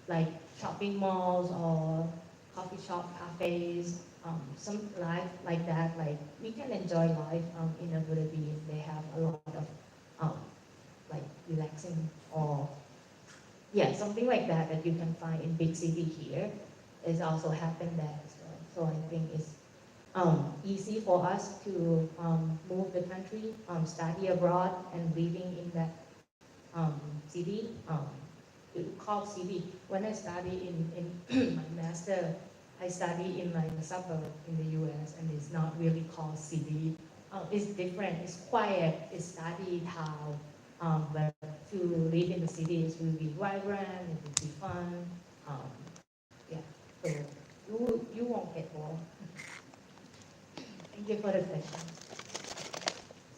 like shopping malls or coffee shop, cafes, some life like that. Like we can enjoy life in Abu Dhabi. They have a lot of um, like relaxing or yeah, something like that that you can find in big city here is also happen there as well. So I think it's easy for us to move the country, study abroad and living in that city. Called city. When I study in my master, I study in like a suburb in the U.S. and it's not really called city. It's different. It's quiet. It's study town. But to live in the city, it will be vibrant. It will be fun. Um, yeah. So you won't get bored. Thank you for the question.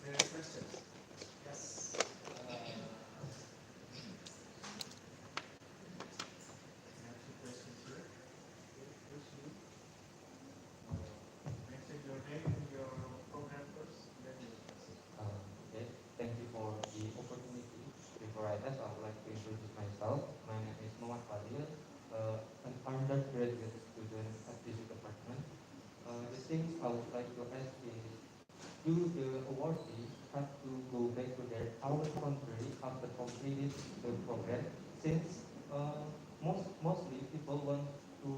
Any other questions? Yes. I have two questions here. First, you mention your name and your program first, then your question. Okay, thank you for the opportunity. Before I ask, I would like to introduce myself. My name is Mohamed, an undergraduate student at this department. The things I would like to ask is, do the awardees have to go back to their our country after completing the program? Since mostly people want to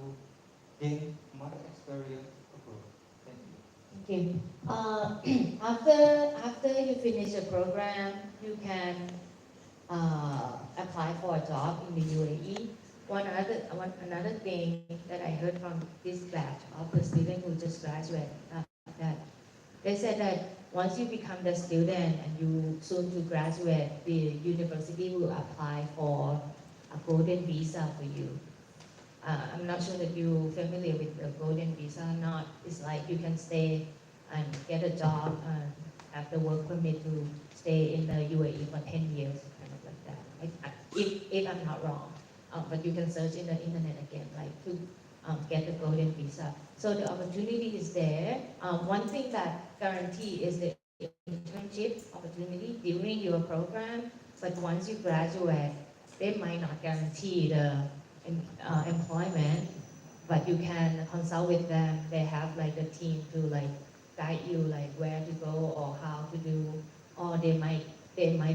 gain much experience abroad. Thank you. Okay. After you finish the program, you can apply for a job in the UAE. Another thing that I heard from this batch of the student who just graduated, that they said that once you become the student and you soon to graduate, the university will apply for a golden visa for you. I'm not sure that you're familiar with the golden visa or not. It's like you can stay and get a job and have the work permit to stay in the UAE for 10 years, kind of like that. If I'm not wrong. But you can search in the internet again, like to get the golden visa. So the opportunity is there. One thing that guarantee is the internship opportunity during your program, but once you graduate, they might not guarantee the employment, but you can consult with them. They have like a team to like guide you like where to go or how to do, or they might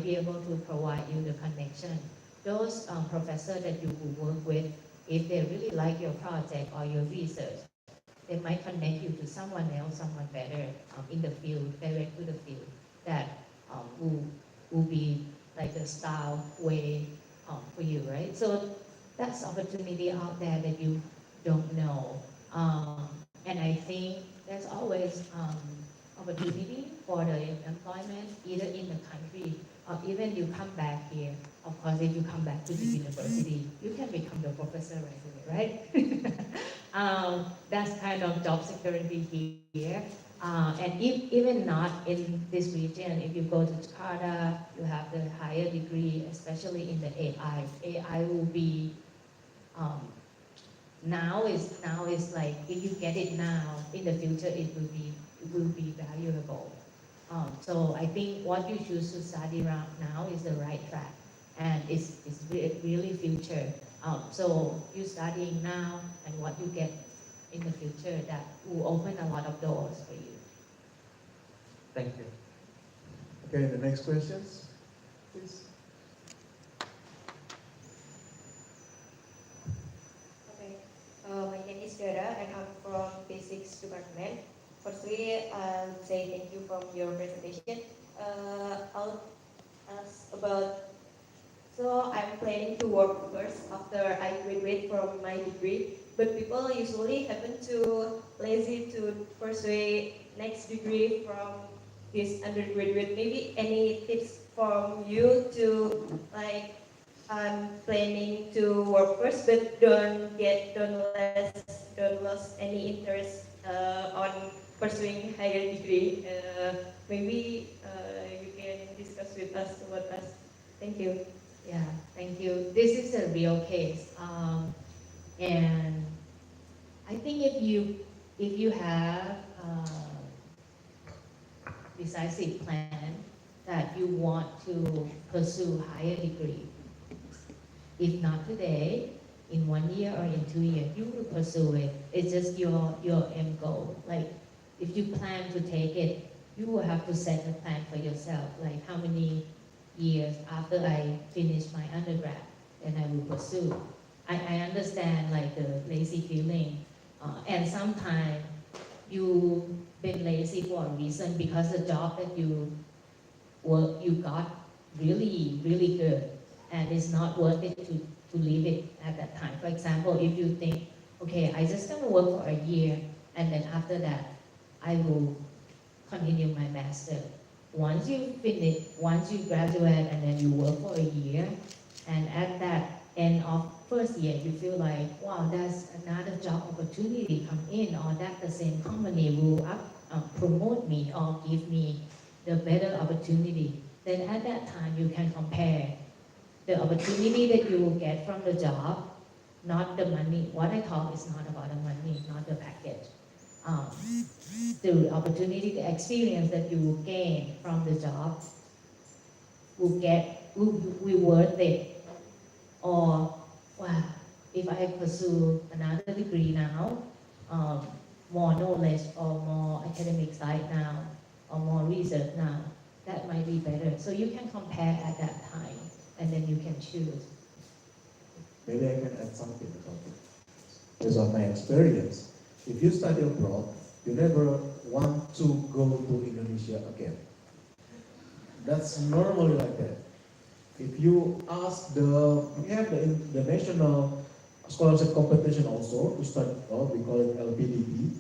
be able to provide you the connection. Those professors that you will work with, if they really like your project or your research, they might connect you to someone else, someone better in the field, direct to the field that will be like the style way for you, right? So that's opportunity out there that you don't know. And I think there's always opportunity for the employment either in the country or even you come back here. Of course, if you come back to the university, you can become the professor right away, right? That's kind of job security here. And if, even not in this region, if you go to Jakarta, you have the higher degree, especially in the AI. AI will be now is like if you get it now, in the future it will be valuable. So I think what you choose to study around now is the right track, and it's really future. So you studying now and what you get in the future that will open a lot of doors for you. Thank you. Okay, the next questions, please. Okay, my name is Dara and I'm from Physics Department. Firstly, I'll say thank you for your presentation. I'll ask about, so I'm planning to work first after I graduate from my degree, but people usually happen to lazy to pursue next degree from this undergraduate. Maybe any tips from you to like I'm planning to work first, but don't lose any interest on pursuing higher degree. Maybe you can discuss with us about us. Thank you. Yeah, thank you. This is a real case, and I think if you have a decisive plan that you want to pursue higher degree, if not today, in 1 year or in 2 years, you will pursue it. It's just your end goal. Like if you plan to take it, you will have to set a plan for yourself. Like how many years after I finish my undergrad, then I will pursue. I understand like the lazy feeling, and sometimes you've been lazy for a reason because the job that you got really good, and it's not worth it to leave it at that time. For example, if you think, okay, I just gonna work for a year, and then after that, I will continue my master. Once you finish, once you graduate, and then you work for a year, and at that end of first year, you feel like, wow, there's another job opportunity come in, or that the same company will promote me or give me the better opportunity. Then at that time, you can compare the opportunity that you will get from the job, not the money. What I talk is not about the money, not the package. Um, the opportunity, the experience that you will gain from the job will worth it. Or, wow, if I pursue another degree now, more knowledge or more academic side now, or more research now, that might be better. So you can compare at that time, and then you can choose. Maybe I can add something about it. Based on my experience, if you study abroad, you never want to go to Indonesia again. That's normally like that. If you ask we have the national scholarship competition also to study abroad, we call it LPDP.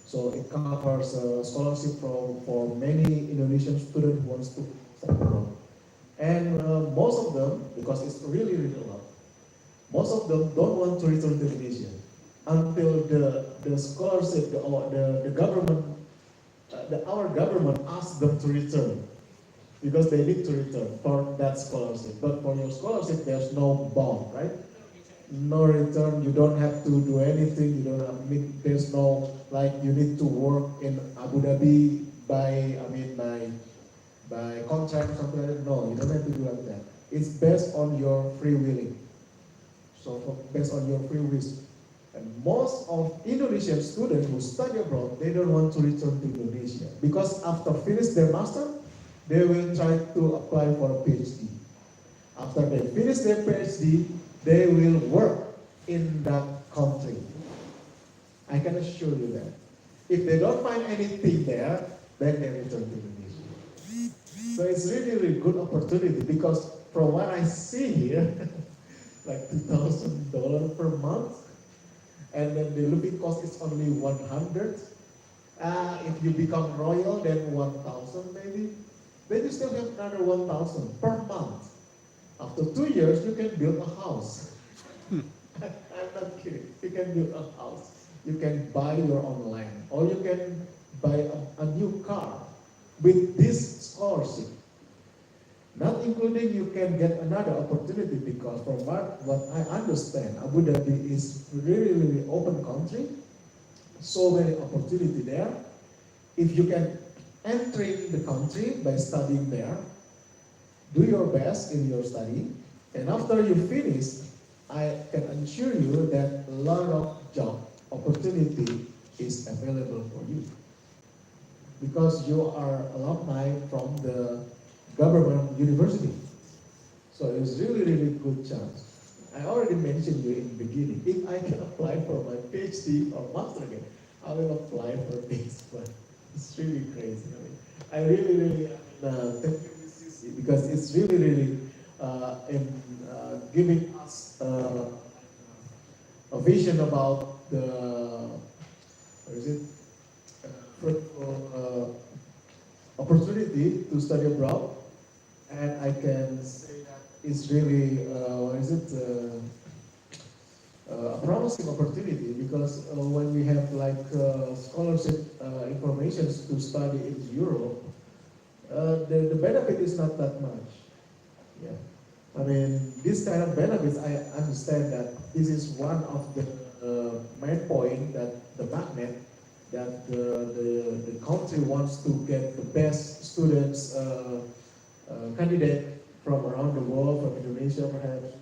So it covers scholarship for many Indonesian students who wants to study abroad. And most of them, because it's really a lot, most of them don't want to return to Indonesia until the scholarship, the government, our government asks them to return, because they need to return for that scholarship. But for your scholarship, there's no bond, right? No return. You don't have to do anything. You don't have, there's no like you need to work in Abu Dhabi by contract or something like that. No, you don't have to do like that. It's based on your free willing. So based on your free wish. And most of Indonesian students who study abroad, they don't want to return to Indonesia because after finish their master, they will try to apply for a PhD. After they finish their PhD, they will work in that country. I can assure you that. If they don't find anything there, then they return to Indonesia. So it's really, really good opportunity because from what I see here, like $2,000 per month, and then the living cost is only 100. If you become royal, then 1,000 maybe. Then you still have another 1,000 per month. After 2 years, you can build a house. I'm not kidding. You can build a house. You can buy your own land, or you can buy a new car with this scholarship. Not including you can get another opportunity because from what I understand, Abu Dhabi is really, really open country. So many opportunity there. If you can enter the country by studying there, do your best in your study, and after you finish, I can assure you that a lot of job opportunity is available for you because you are alumni from the government university. So it's really, really good chance. I already mentioned you in the beginning. If I can apply for my PhD or master again, I will apply for this. But it's really crazy. I really, really thank you, Mrs. because it's really, really giving us a vision about the what is it fruitful opportunity to study abroad, and I can say that it's really a promising opportunity because when we have like scholarship information to study in Europe, the benefit is not that much. Yeah, I mean this kind of benefits. I understand that this is one of the main point that the magnet that the country wants to get the best students candidate from around the world, from Indonesia perhaps,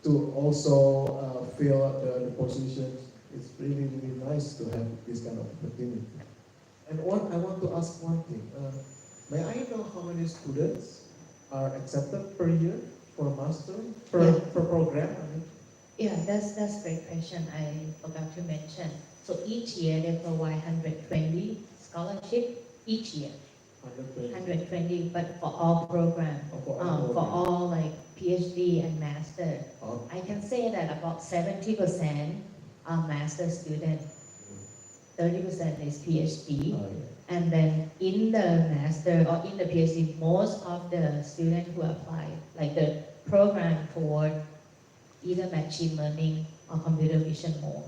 to also fill the positions. It's really, really nice to have this kind of opportunity. And I want to ask one thing. May I know how many students are accepted per year for master, per program? I mean? Yeah, that's a great question. I forgot to mention. So each year they provide 120 scholarship each year. 120, but for all programs, for all like PhD and master. I can say that about 70% are master student, 30% is PhD, and then in the master or in the PhD, most of the students who apply, like the program for either machine learning or computer vision more.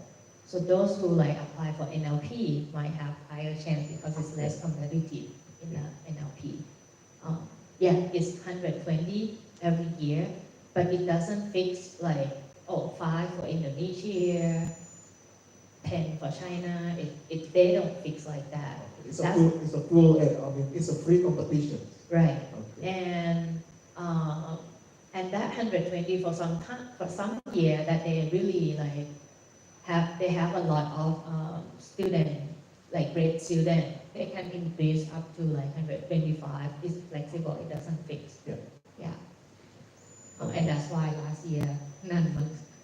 So those who like apply for NLP might have higher chance because it's less competitive in the NLP. Yeah, it's 120 every year, but it doesn't fix like, 5 for Indonesia, 10 for China. They don't fix like that. It's a full, I mean, it's a free competition. Right. Okay. And that 120 for some year that they really like have a lot of student, like great student, they can increase up to like 125. It's flexible, it doesn't fix. Yeah. Yeah. And that's why last year,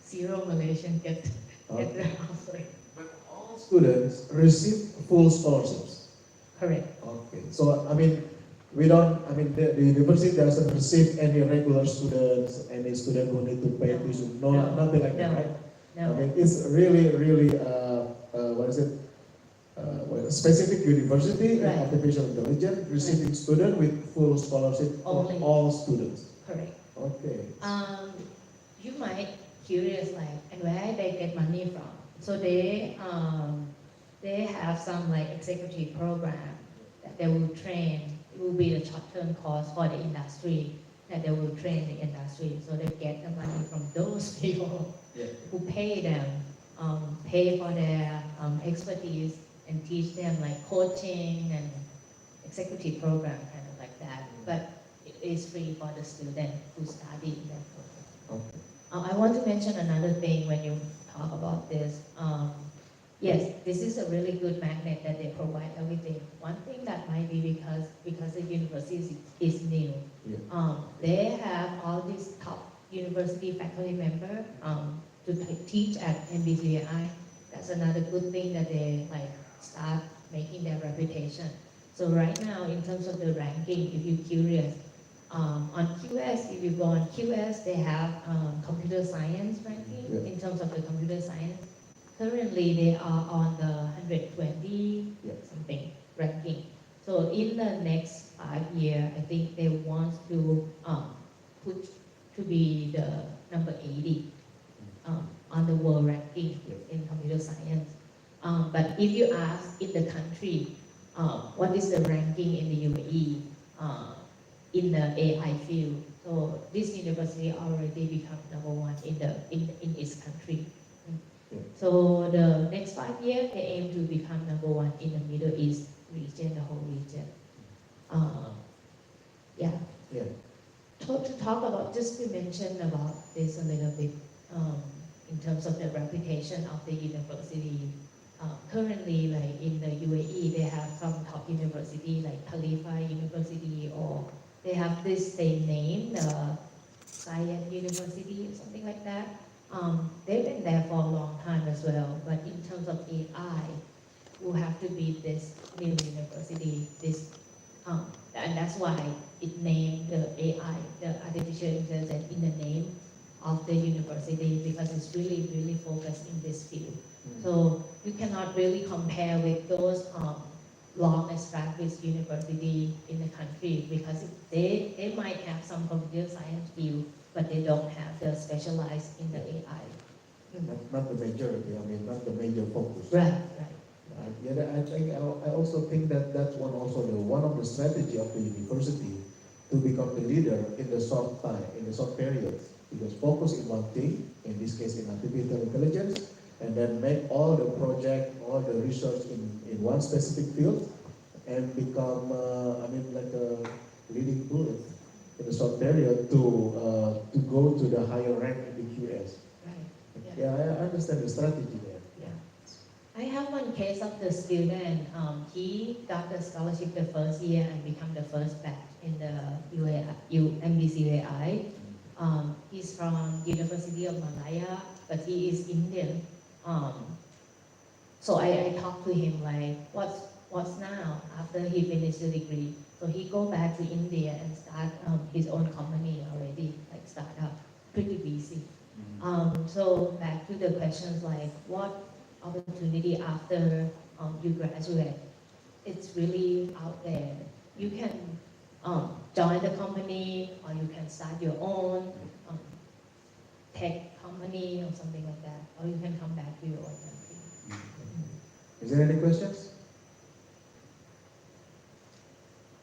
zero Malaysian get the offer. But all students receive full scholarships. Correct. Okay. So, I mean, the university doesn't receive any regular students, any student who need to pay tuition. No, nothing like that, right? No. I mean, it's really, really, specific university in Right. artificial intelligence receiving student with full scholarship for Only. all students. Correct. Okay. You might curious like, and where they get money from? So they have some like executive program that they will train. It will be a short-term course for the industry that they will train the industry. So they get the money from those people who pay them, pay for their expertise and teach them like coaching and executive program kind of like that. But it is free for the student who study in that program. Okay. I want to mention another thing when you talk about this. Yes, this is a really good magnet that they provide everything. One thing that might be because the university is new. Yeah. They have all these top university faculty members to teach at MBZUAI. That's that's another good thing that they like start making their reputation. So right now, in terms of the ranking, if you're curious, on QS, if you go on QS, they have computer science ranking Yeah. in terms of the computer science. Currently, they are on the 120 Yeah. something ranking. So in the next 5 years, I think they want to put to be the number 80 on the world ranking in computer science. But if you ask in the country, what is the ranking in the UAE in the AI field? So this university already become number one in its country. Yeah. So the next 5 years, they aim to become number one in the Middle East region, the whole region. Yeah. Yeah. To talk about, just to mention about this a little bit, in terms of the reputation of the university. Currently, like in the UAE, they have some top university like Khalifa University, or they have this same name, the Zayed University or something like that. They've been there for a long time as well, but in terms of AI, will have to be this new university, and that's why it named the AI, the artificial intelligence, in the name of the university, because it's really, really focused in this field. So you cannot really compare with those long established university in the country, because they might have some computer science field, but they don't have the specialized in the AI. Not the majority, I mean, not the major focus. Right. Yeah, I also think that that's one of the strategy of the university to become the leader in the short time, in the short period. Because focus in one thing, in this case in artificial intelligence, and then make all the project, all the research in one specific field, and become, like a leading bullet in a short period to go to the higher rank in the QS. Right. Yeah, I understand the strategy there. I have one case of the student. He got the scholarship the first year and become the first batch in the MBZUAI. He's from University of Malaya, but he is Indian. So I talked to him like, what's now after he finished the degree? So he go back to India and start his own company already, like startup, pretty busy. So back to the questions like, what opportunity after you graduate? It's really out there. You can join the company, or you can start your own tech company or something like that, or you can come back to your own country. Is there any questions?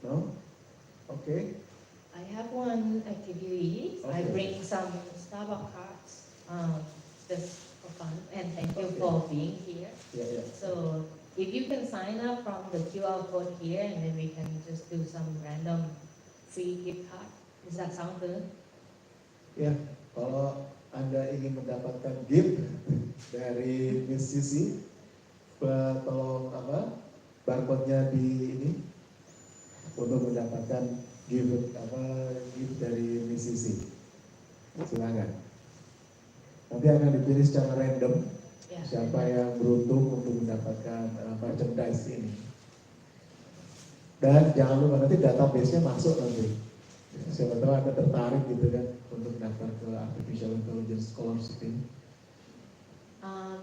No? Okay. I have one activity. I Okay. bring some Starbucks cards just for fun, and thank you Okay. for being here. Yeah. So if you can sign up from the QR code here, and then we can just do some random free gift card. Does that sound good? Ya, kalau Anda ingin mendapatkan gift dari Miss Sisi, tolong barcode-nya di ini untuk mendapatkan gift dari Miss Sisi. Silakan. Nanti akan dipilih secara random siapa yang beruntung untuk mendapatkan merchandise ini. Dan jangan lupa nanti database-nya masuk nanti. Siapa tahu Anda tertarik gitu kan untuk daftar ke Artificial Intelligence Scholarship ini.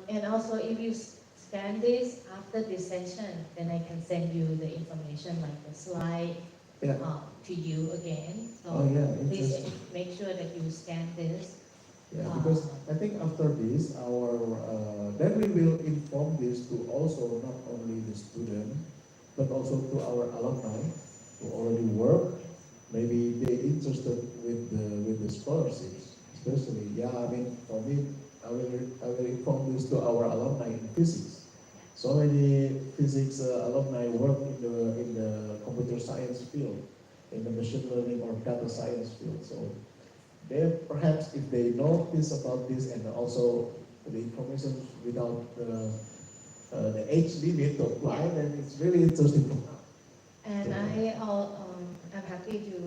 And also, if you scan this after this session, then I can send you the information like the slide to you again. So please make sure that you scan this. Yeah, because I think after this, then we will inform this to also not only the student, but also to our alumni who already work. Maybe they interested with the scholarships, especially. Yeah, I mean, for me, I will inform this to our alumni in physics. So many physics alumni work in the computer science field, in the machine learning or data science field. So they perhaps, if they know this about this, and also the information without the age limit to apply, then it's really interesting for them. And I'm happy to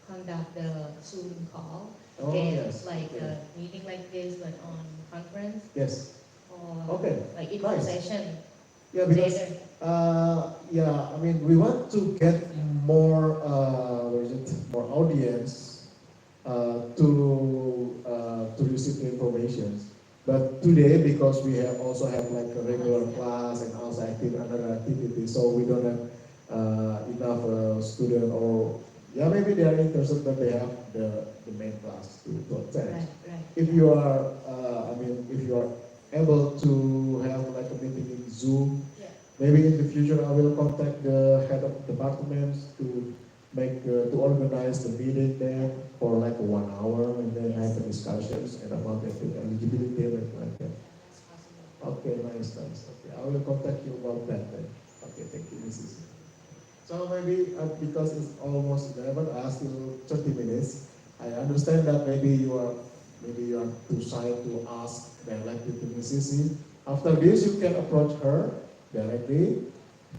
conduct the Zoom call Oh, again, yes. like a meeting like this, but on conference. Yes. For or Okay, like info nice. session Yeah, because later? yeah, I mean, we want to get more, what is it, more audience to receive the information. But today, because we have also have like a regular class and also another activity, so we don't have enough student, or yeah, maybe they are interested, but they have the main class to attend. Right, right. If you are, I mean, if you are able to have like a meeting in Zoom, Yeah. maybe in the future I will contact the head of departments to to organize the meeting there for like 1 hour and then have the discussions and about the eligibility and like that. That's possible. Okay, nice, nice. Okay, I will contact you about that then. Okay, thank you, Mrs. So maybe because it's almost 11, I still 30 minutes. I understand that maybe you are too shy to ask directly to Mrs. After this, you can approach her directly.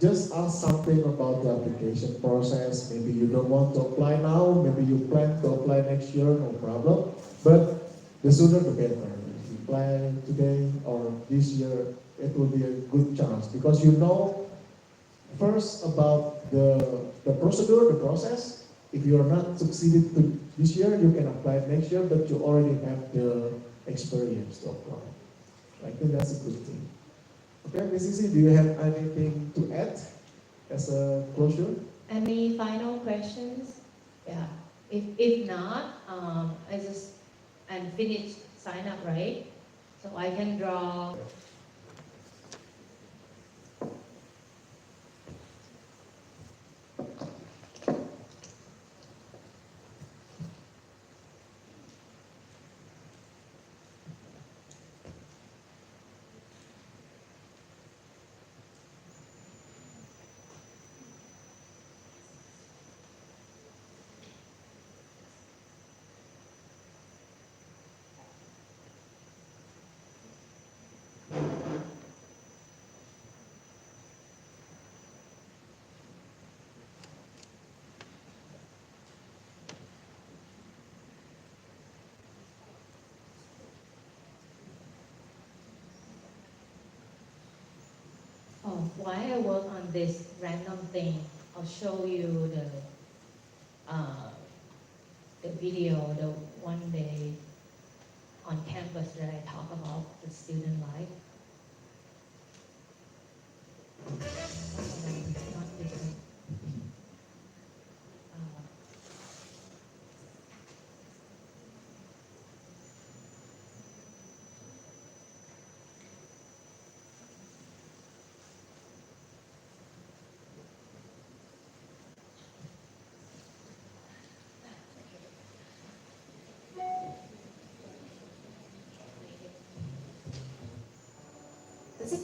Just ask something about the application process. Maybe you don't want to apply now. Maybe you plan to apply next year. No problem. But the sooner the better. If you apply today or this year, it will be a good chance because you know first about the procedure, the process. If you are not succeeded to this year, you can apply next year, but you already have the experience to apply. I think that's a good thing. Okay, Mrs. do you have anything to add as a closure? Any final questions? Yeah. If not, I'm finished sign up, right? So I can draw. Why I work on this random thing, I'll show you the video, the one day on campus that I talk about the student life. Not this one. Uh, Does it?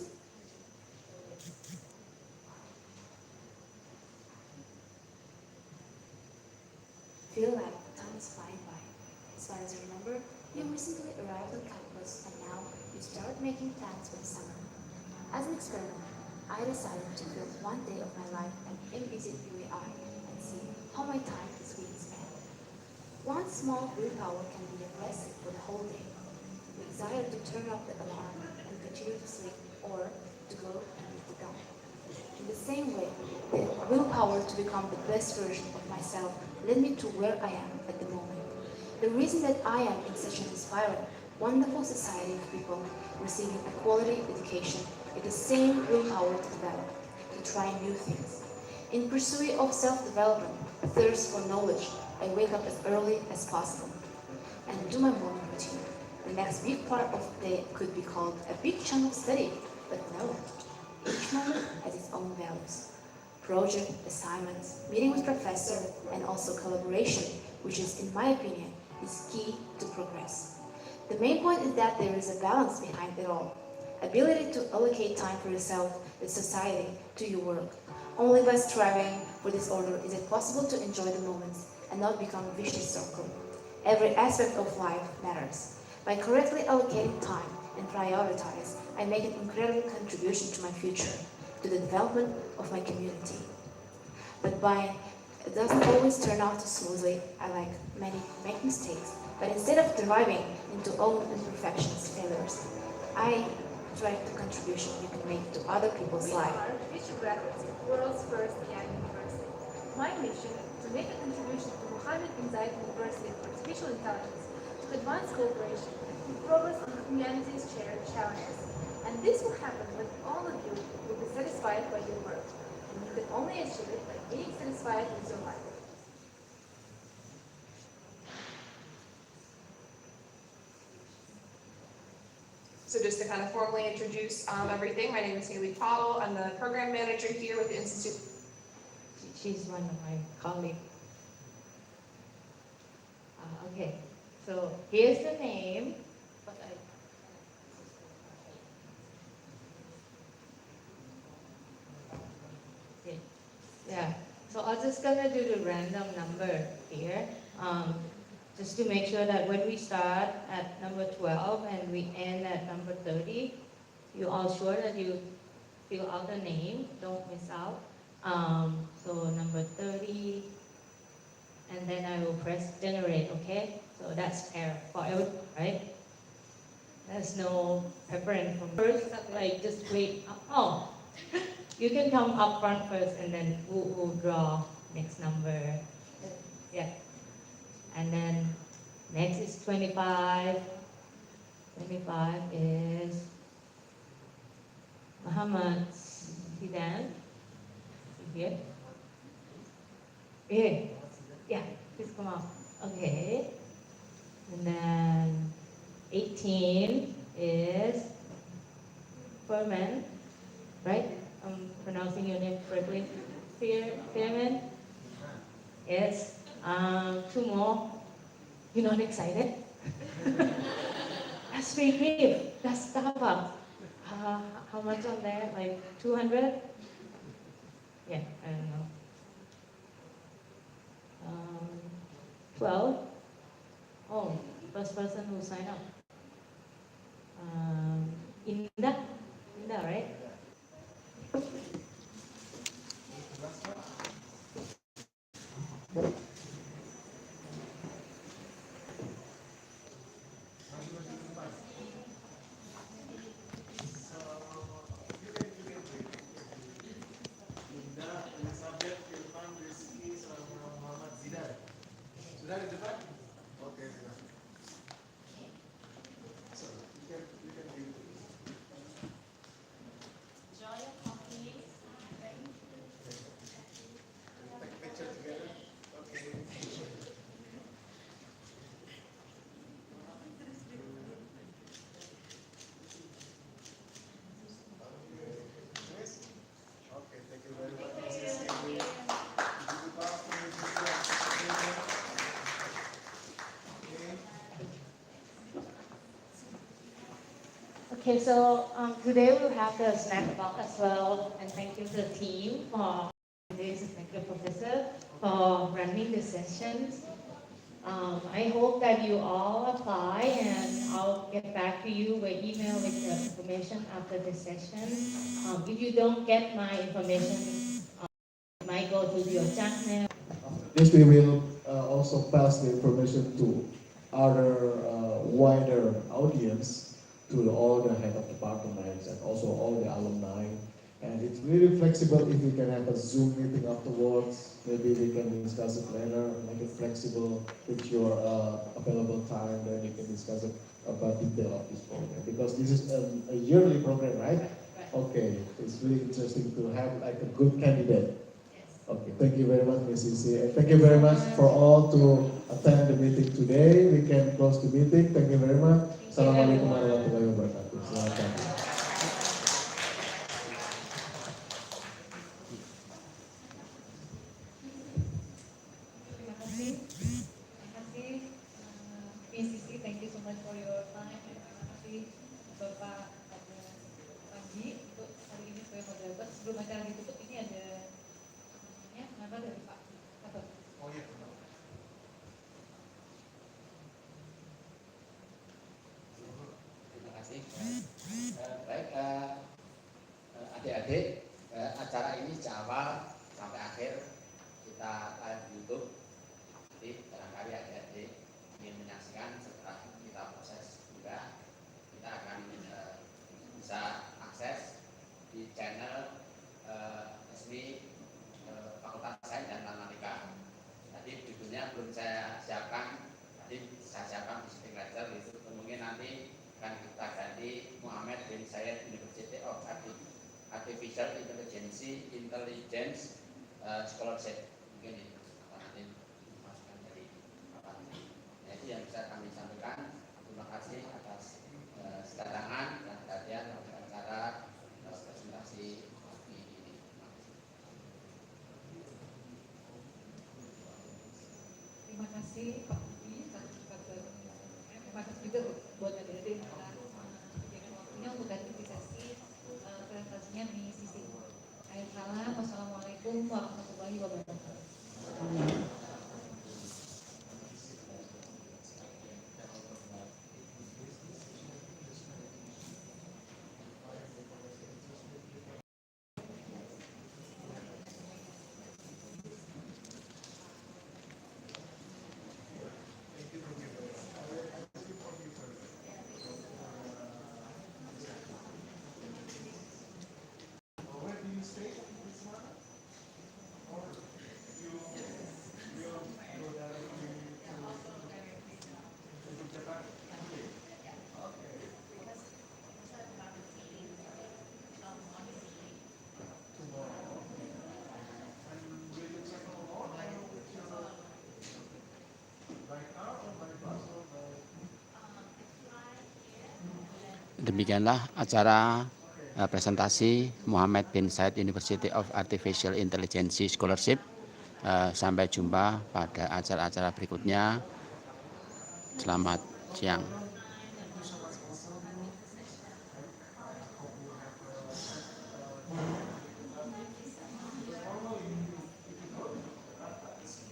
Feel like time is flying by. As far as I remember, you recently arrived on campus and now you start making plans for the summer. As an experiment, I decided to fill one day of my life at MBZUAI and see how my time is being spent. One small willpower can be a blessing for the whole day. The desire to turn off the alarm and continue to sleep or to go and meet the dawn. In the same way, the willpower to become the best version of myself led me to where I am at the moment. The reason that I am in such an inspiring, wonderful society of people receiving a quality education is the same willpower to develop, to try new things. In pursuit of self-development, a thirst for knowledge, I wake up as early as possible and do my morning routine. The next big part of the day could be called a big chunk of study, but no. Each moment has its own values. Project, assignments, meeting with professor, and also collaboration, which is, in my opinion, is key to progress. The main point is that there is a balance behind it all. Ability to allocate time for yourself, the society, to your work. Only by striving for this order is it possible to enjoy the moments and not become a vicious circle. Every aspect of life matters. By correctly allocating time and prioritize, I make an incredible contribution to my future, to the development of my community. But it doesn't always turn out smoothly. I like many make mistakes, but instead of deriving into own imperfections, failures, I like the contribution you can make to other people's lives? We are future graduates of world's first AI university. My mission is to make a contribution to Mohamed bin Zayed University for Artificial Intelligence to advance cooperation and progress on humanity's shared challenges. And this will happen when all of you will be satisfied by your work. And you can only achieve it by being satisfied with your life. So just to kind of formally introduce everything, my name is Haley Cottle. I'm the program manager here with the Institute. She's one of my colleagues. Okay, so here's the name. But yeah, so I'm just gonna do the random number here, just to make sure that when we start at number 12 and we end at number 30, you all sure that you fill out the name, don't miss out. So number 30, and then I will press generate, okay? So that's fair for everyone, right? There's no preference from first, like just wait. Oh, you can come up front first and then we'll draw next number. Yeah. And then next is 25. 25 is Mohamed Sidan. Here. Here. Yeah, please come up. Okay. And then 18 is Furman, right? I'm pronouncing your name correctly. Furman? Yes. Two more. You're not excited? That's pretty brief. That's Starbucks. How much on there? Like 200? Yeah, I don't know. 12. Oh, first person who signed up. Indah, right? Sudah di depan? Oke, sudah. So, you can do it. Enjoy your coffee. Take a picture together. Okay. Yes? Okay, thank you very much. Okay, so today we'll have the snack box as well, and thank you to the team for this, thank you Professor for running the sessions. I hope that you all apply, and I'll get back to you by email with the information after the session. If you don't get my information, it might go to your junk mail. After this, we will also pass the information to other wider audience, to all the head of departments and also all the alumni. And it's really flexible. If we can have a Zoom meeting afterwards, maybe we can discuss it later, make it flexible with your available time, then you can discuss it about detail of this program. Because this is a yearly program, right? Okay, it's really interesting to have like a good candidate. Okay, thank you very much, Ms. Sisi. And thank you very much for all to attend the meeting today. We can close the meeting. Thank you very much. Assalamualaikum warahmatullahi wabarakatuh. Silakan. Terima kasih. Terima kasih. PCC, thank you so much for your time. Terima kasih Bapak Panji untuk hari ini sebagai moderator. Sebelum acara ditutup, ini ada nama dari Pak. Oh iya. Terima kasih. Baik, adik-adik, acara ini sejak awal sampai akhir kita live di YouTube. Jadi barangkali adik-adik ingin menyaksikan setelah kita proses juga, kita akan bisa saya siapkan visiting letter itu mungkin nanti akan kita ganti Mohamed bin Zayed University of Artificial Intelligence Scholarship, mungkin itu nanti dimasukkan dari apa ini. Nah, itu yang bisa kami sampaikan. Terima kasih atas kedatangan dan perhatian pada acara presentasi pagi ini. Terima kasih Pak Budi, terima kasih juga buat hadirin atas dengan waktunya untuk aktivisasi presentasinya di sisi. Akhir salam, wassalamualaikum warahmatullahi wabarakatuh. Demikianlah acara presentasi Mohamed bin Zayed University of Artificial Intelligence Scholarship. Sampai jumpa pada acara-acara berikutnya. Selamat siang.